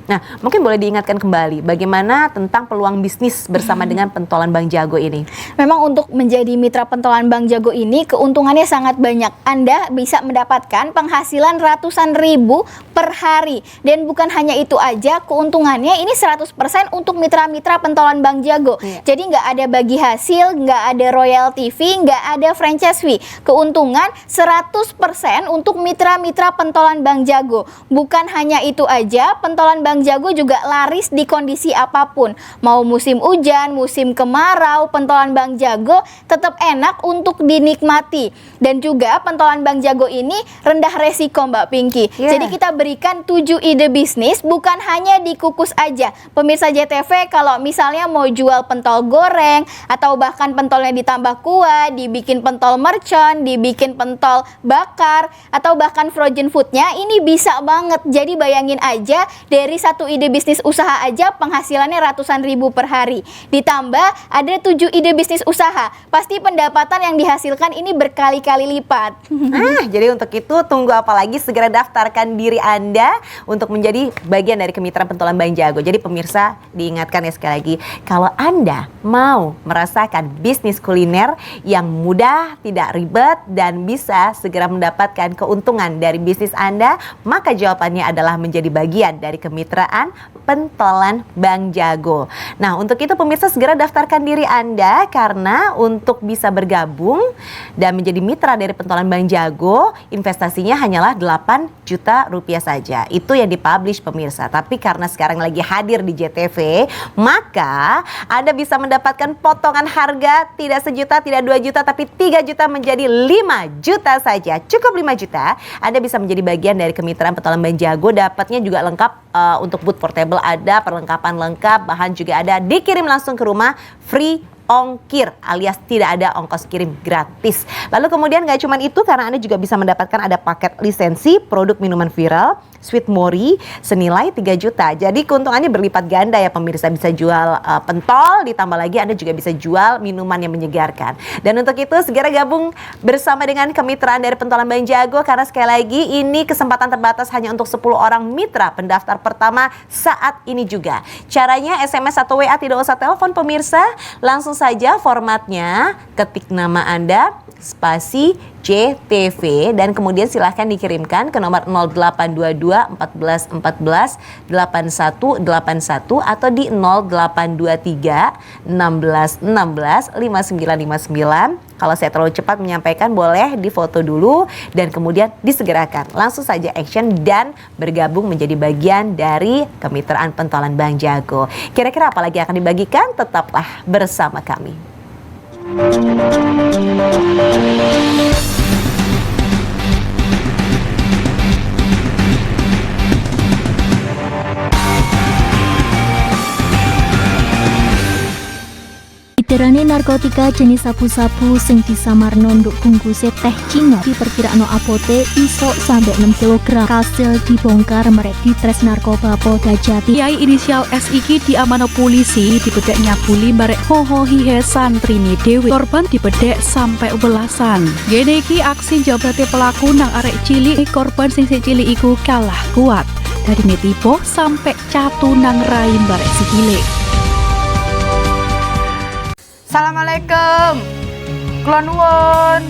Nah, mungkin boleh diingatkan kembali bagaimana tentang peluang bisnis bersama dengan pentolan Bang Jago ini. Memang untuk menjadi mitra pentolan Bang Jago ini keuntungannya sangat banyak. Anda bisa mendapatkan penghasilan ratusan ribu per hari. Dan bukan hanya itu aja, keuntungannya ini 100% untuk mitra-mitra pentolan Bang Jago. Jadi nggak ada bagi hasil, nggak ada royalty fee, nggak ada franchise fee. Keuntungan 100% untuk mitra-mitra pentolan Bang Jago. Bukan hanya itu aja, pentolan Bang Jago juga laris di kondisi apapun. Mau musim hujan, musim kemarau, pentolan Bang Jago tetap enak untuk dinikmati. Dan juga pentolan Bang Jago ini rendah resiko, Mbak Pinky. Jadi kita berikan 7 ide bisnis, bukan hanya dikukus aja. Pemirsa JTV, kalau misalnya mau jual pentol goreng, atau bahkan pentolnya ditambah kuah, dibikin pentol mercon, dibikin pentol bakar, atau bahkan frozen foodnya, ini bisa banget. Jadi bayangin aja, dari satu ide bisnis usaha aja penghasilannya ratusan ribu per hari. Ditambah ada 7 ide bisnis usaha, pasti pendapatan yang dihasilkan ini berkali-kali lipat. Jadi untuk itu tunggu apa lagi, segera daftarkan diri Anda untuk menjadi bagian dari kemitraan pentolan Bang Jago. Jadi pemirsa, diingatkan ya sekali lagi, kalau Anda mau merasakan bisnis kuliner yang mudah, tidak ribet, dan bisa segera mendapatkan keuntungan dari bisnis Anda, maka jawabannya adalah menjadi bagian dari kemitraan pentolan Bang Jago. Nah, untuk itu pemirsa segera daftarkan diri Anda, karena untuk bisa bergabung dan menjadi mitra dari pentolan Bang Jago, investasinya hanyalah 8 juta rupiah saja. Itu yang dipublish pemirsa. Tapi karena sekarang lagi hadir di JTV, maka Anda bisa mendapatkan potongan harga tidak 1 juta, tidak 2 juta, tapi 3 juta menjadi 5 juta saja. Cukup 5 juta, Anda bisa menjadi bagian dari kemitraan pentolan Bang Jago. Dapatnya juga lengkap, untuk booth portable ada, perlengkapan lengkap, bahan juga ada, dikirim langsung ke rumah, free ongkir alias tidak ada ongkos kirim, gratis. Lalu kemudian gak cuma itu, karena Anda juga bisa mendapatkan ada paket lisensi produk minuman viral Sweet Mori senilai 3 juta. Jadi keuntungannya berlipat ganda ya pemirsa, bisa jual pentol, ditambah lagi Anda juga bisa jual minuman yang menyegarkan. Dan untuk itu segera gabung bersama dengan kemitraan dari pentolan Bang Jago, karena sekali lagi ini kesempatan terbatas hanya untuk 10 orang mitra pendaftar pertama saat ini juga. Caranya SMS atau WA, tidak usah telepon pemirsa, langsung saja formatnya ketik nama Anda, spasi JTV, dan kemudian silahkan dikirimkan ke nomor 0822 14 14 81 81 atau di 0823 16 16 5959. Kalau saya terlalu cepat menyampaikan, boleh difoto dulu dan kemudian disegerakan. Langsung saja action dan bergabung menjadi bagian dari kemitraan pentolan Bang Jago. Kira-kira apa lagi akan dibagikan? Tetaplah bersama kami. Iterane narkotika jenis sabu-sabu sing disamarno nduk bungkuse teh Cina diperkirakno apote iso sampai 6 kg. Kasil dibongkar merek di Tres Narkoba Polda Jati. Kiai inisial S iki diamanno polisi dibedek nyabuli barek hoho hihe santrini dewe. Korban dibedek sampai belasan. Gene iki aksi jabrate pelaku nang arek cilik, korban sing cilik iku kalah kuat. Dari netipo sampai catu nang rai barek sikile. Assalamualaikum. Kula nuwun.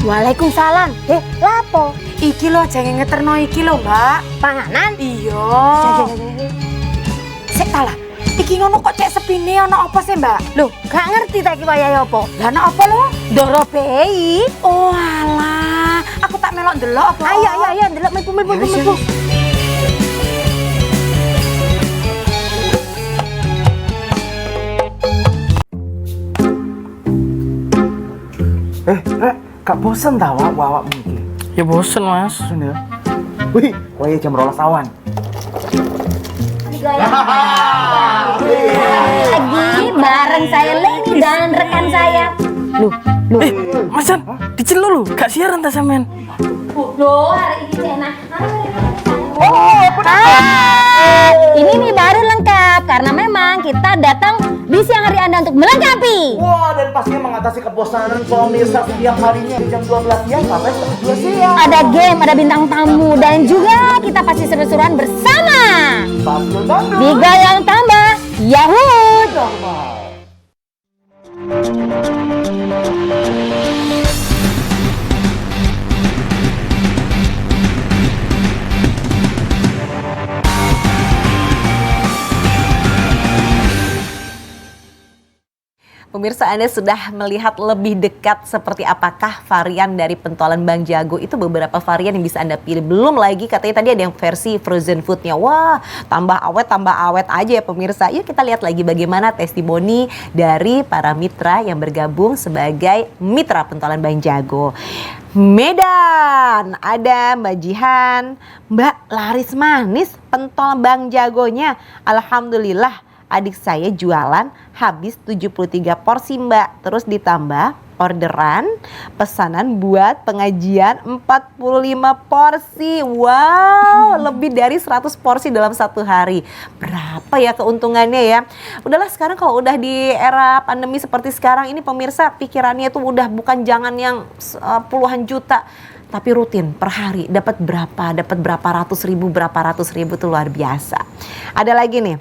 Waalaikumsalam. Lapo? Iki lho aja ngeterno iki lho, Mbak. Panganan? Iya. Sik talah. Iki ngono kok cek sepine ana apa sih, Mbak? Loh, gak ngerti ta iki wayahe apa? Lah ana apa lho? Ndoro bei. Oh alah, aku tak melok ndelok apa. Ayo ndelok mlebu. Rek, gak bosen tau awak mungkin? Ya bosen mas. Bosen ya? Wih, waya jam 12 awan. Lagi bareng saya Leni dan rekan saya. Loh. Mas Jan, dicelu lu, gak siaran tas sampean. Loh, hari ini cena. Oh, ini nih baru lengkap karena memang kita datang di siang hari Anda untuk melengkapi. Wah, dan pastinya mengatasi kebosanan pemirsa setiap harinya di jam 12 siang sampai jam 2 siang. Ada game, ada bintang tamu, dan juga kita pasti seru-seruan bersama. Di Gayang Tambah Yahoo. Pemirsa, Anda sudah melihat lebih dekat seperti apakah varian dari pentolan Bang Jago. Itu beberapa varian yang bisa Anda pilih. Belum lagi katanya tadi ada yang versi frozen foodnya. Wah, tambah awet aja ya pemirsa. Yuk kita lihat lagi bagaimana testimoni dari para mitra yang bergabung sebagai mitra pentolan Bang Jago. Medan, ada Mbak Jihan, Mbak laris manis pentol Bang Jagonya. Alhamdulillah, adik saya jualan habis 73 porsi Mbak. Terus ditambah orderan pesanan buat pengajian 45 porsi. Wow, lebih dari 100 porsi dalam satu hari. Berapa ya keuntungannya ya? Udahlah, sekarang kalau udah di era pandemi seperti sekarang ini pemirsa, pikirannya tuh udah bukan jangan yang puluhan juta, tapi rutin per hari dapat berapa ratus ribu tuh luar biasa. Ada lagi nih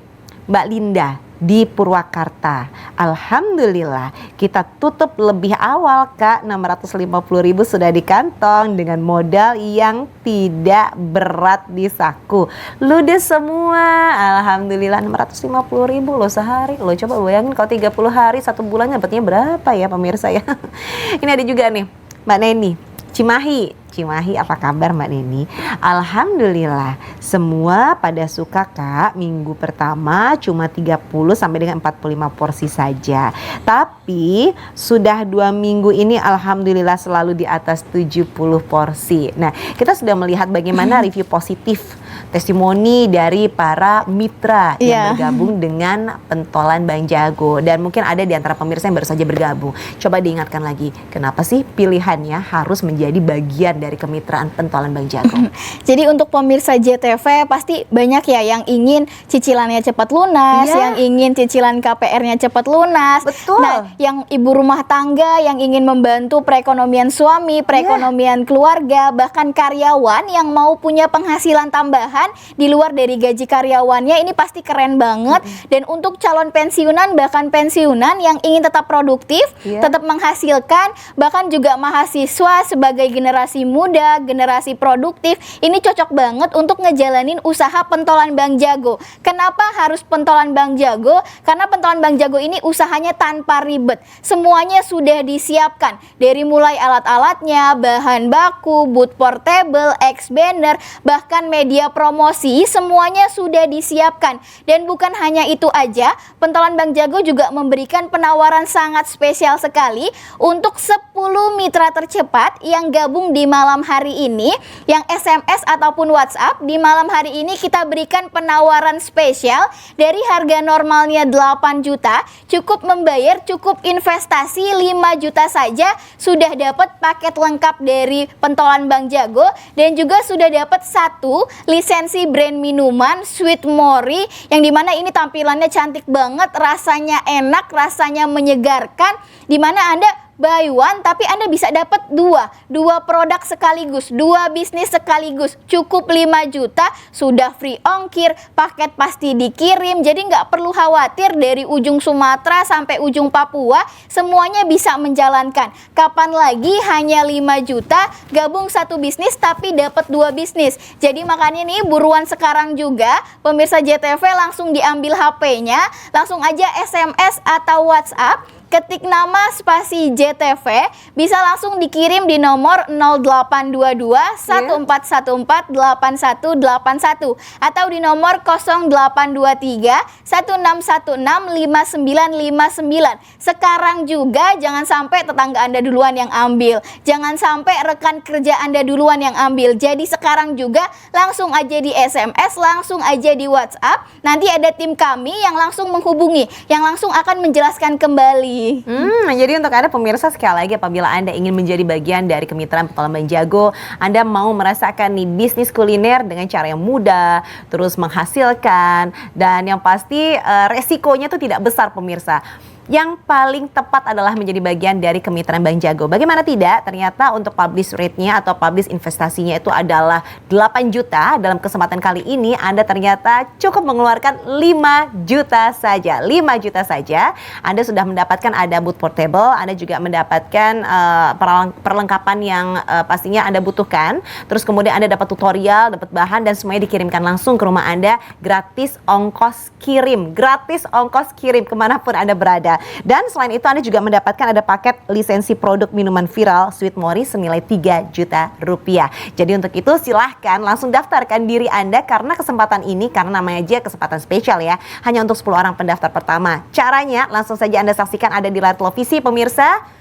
Mbak Linda di Purwakarta. Alhamdulillah kita tutup lebih awal Kak, 650.000 sudah di kantong dengan modal yang tidak berat di saku. Ludes semua. Alhamdulillah 650.000 loh sehari. Lo coba bayangin kalau 30 hari 1 bulan dapatnya berapa ya pemirsa ya. Ini ada juga nih Mbak Neni Cimahi, apa kabar Mbak Neni? Alhamdulillah, semua pada suka Kak. Minggu pertama cuma 30 sampai dengan 45 porsi saja. Tapi sudah 2 minggu ini Alhamdulillah selalu di atas 70 porsi. Nah, kita sudah melihat bagaimana review positif testimoni dari para mitra yang bergabung dengan pentolan Bang Jago. Dan mungkin ada di antara pemirsa yang baru saja bergabung. Coba diingatkan lagi, kenapa sih pilihannya harus menjadi bagian dari kemitraan pentolan Bang Jago? Jadi untuk pemirsa JTV pasti banyak ya yang ingin cicilannya cepat lunas, yang ingin cicilan KPR-nya cepat lunas. Betul. Nah, yang ibu rumah tangga yang ingin membantu perekonomian suami, perekonomian keluarga, bahkan karyawan yang mau punya penghasilan tambahan di luar dari gaji karyawannya, ini pasti keren banget. Dan untuk calon pensiunan, bahkan pensiunan yang ingin tetap produktif, tetap menghasilkan, bahkan juga mahasiswa sebagai generasi muda, generasi produktif, ini cocok banget untuk ngejalanin usaha pentolan Bang Jago. Kenapa harus pentolan Bang Jago? Karena pentolan Bang Jago ini usahanya tanpa ribet. Semuanya sudah disiapkan, dari mulai alat-alatnya, bahan baku, booth portable, X-banner, bahkan media promosi, semuanya sudah disiapkan. Dan bukan hanya itu aja, pentolan Bang Jago juga memberikan penawaran sangat spesial sekali untuk 10 mitra tercepat yang gabung di malam hari ini, yang SMS ataupun WhatsApp. Di malam hari ini kita berikan penawaran spesial dari harga normalnya 8 juta, cukup membayar, cukup investasi 5 juta saja sudah dapat paket lengkap dari pentolan Bang Jago, dan juga sudah dapat 1 lisensi brand minuman Sweet Mori, yang dimana ini tampilannya cantik banget, rasanya enak, rasanya menyegarkan, dimana Anda buy one tapi Anda bisa dapat dua produk sekaligus, 2 bisnis sekaligus, cukup 5 juta, sudah free ongkir, paket pasti dikirim, jadi nggak perlu khawatir dari ujung Sumatera sampai ujung Papua, semuanya bisa menjalankan. Kapan lagi hanya 5 juta, gabung 1 bisnis tapi dapat 2 bisnis. Jadi makanya nih buruan sekarang juga, pemirsa JTV langsung diambil HP-nya, langsung aja SMS atau WhatsApp, ketik nama spasi JTV, bisa langsung dikirim di nomor 0822 1414 8181 atau di nomor 0823 1616 5959. Sekarang juga jangan sampai tetangga Anda duluan yang ambil, jangan sampai rekan kerja Anda duluan yang ambil. Jadi sekarang juga langsung aja di SMS, langsung aja di WhatsApp. Nanti ada tim kami yang langsung menghubungi, yang langsung akan menjelaskan kembali lagi. Jadi untuk Anda pemirsa, sekali lagi apabila Anda ingin menjadi bagian dari kemitraan Pentolan Bang Jago, Anda mau merasakan nih bisnis kuliner dengan cara yang mudah, terus menghasilkan, dan yang pasti resikonya tuh tidak besar pemirsa. Yang paling tepat adalah menjadi bagian dari kemitraan Bang Jago. Bagaimana tidak, ternyata untuk publish rate-nya atau publish investasinya itu adalah 8 juta. Dalam kesempatan kali ini Anda ternyata cukup mengeluarkan 5 juta saja. 5 juta saja Anda sudah mendapatkan ada booth portable, Anda juga mendapatkan perlengkapan yang pastinya Anda butuhkan. Terus kemudian Anda dapat tutorial, dapat bahan, dan semuanya dikirimkan langsung ke rumah Anda. Gratis ongkos kirim kemanapun Anda berada. Dan selain itu Anda juga mendapatkan ada paket lisensi produk minuman viral Sweet Mori senilai 3 juta rupiah. Jadi untuk itu silahkan langsung daftarkan diri Anda, karena kesempatan ini, karena namanya aja kesempatan spesial ya, hanya untuk 10 orang pendaftar pertama. Caranya langsung saja Anda saksikan ada di layar televisi pemirsa.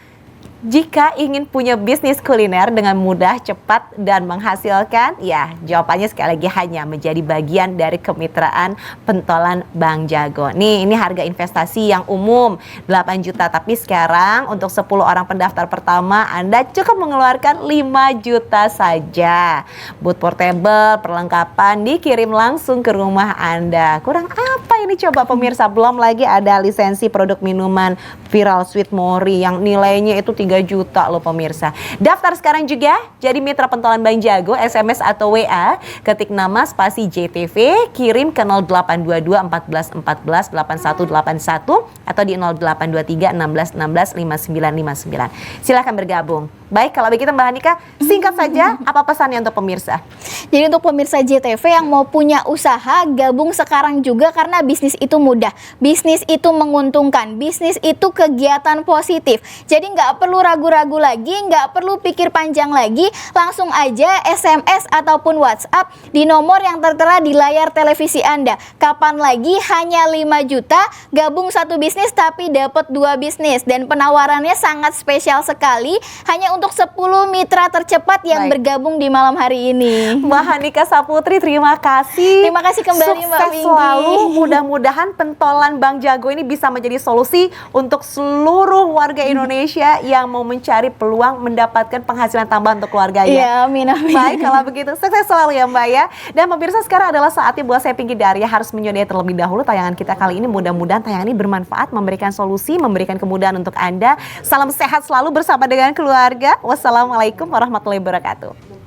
Jika ingin punya bisnis kuliner dengan mudah, cepat, dan menghasilkan, ya jawabannya sekali lagi hanya menjadi bagian dari kemitraan Pentolan Bang Jago. Nih, ini harga investasi yang umum 8 juta, tapi sekarang untuk 10 orang pendaftar pertama Anda cukup mengeluarkan 5 juta saja. Booth portable, perlengkapan dikirim langsung ke rumah Anda. Kurang apa ini coba pemirsa? Belum lagi ada lisensi produk minuman viral Sweet Mori yang nilainya itu 3 juta loh pemirsa. Daftar sekarang juga jadi mitra Pentolan Bang Jago, SMS atau WA, ketik nama spasi JTV, kirim ke 0822 14 14 8181 atau di 0823 16 16 5959. Silahkan bergabung. Baik, kalau begitu Mbak Hanika, singkat saja apa pesannya untuk pemirsa? Jadi untuk pemirsa JTV yang mau punya usaha, gabung sekarang juga, karena bisnis itu mudah, bisnis itu menguntungkan, bisnis itu kegiatan positif. Jadi nggak perlu ragu-ragu lagi, nggak perlu pikir panjang lagi, langsung aja SMS ataupun WhatsApp di nomor yang tertera di layar televisi Anda. Kapan lagi, hanya 5 juta, gabung satu bisnis tapi dapat 2 bisnis, dan penawarannya sangat spesial sekali, hanya untuk 10 mitra tercepat yang bergabung di malam hari ini. Mbak Hanika Saputri, terima kasih. Terima kasih kembali Mbak Pinky. Selalu, mudah-mudahan Pentolan Bang Jago ini bisa menjadi solusi untuk seluruh warga Indonesia yang mau mencari peluang mendapatkan penghasilan tambahan untuk keluarganya. Iya, amin, amin. Baik, kalau begitu sukses selalu ya Mbak ya. Dan pemirsa, sekarang adalah saatnya buat saya Pinky Daria harus menyudahi terlebih dahulu tayangan kita kali ini. Mudah-mudahan tayangan ini bermanfaat, memberikan solusi, memberikan kemudahan untuk Anda. Salam sehat selalu bersama dengan keluarga. Wassalamualaikum warahmatullahi wabarakatuh.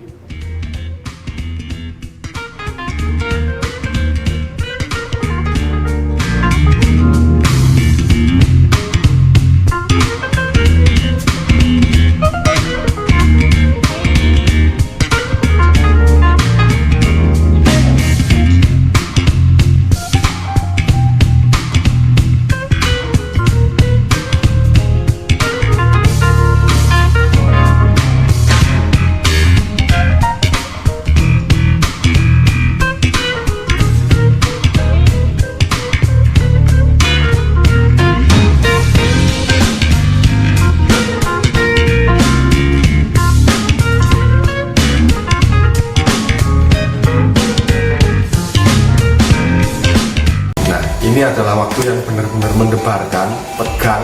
Ini adalah waktu yang benar-benar mendebarkan, tegang.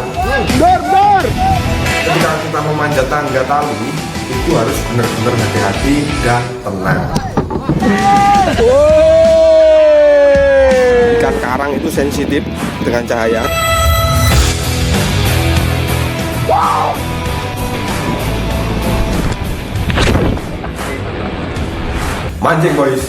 Ketika kita memanjat tangga tali, itu harus benar-benar hati-hati dan tenang. Ikan karang itu sensitif dengan cahaya. Wow. Mancing boys.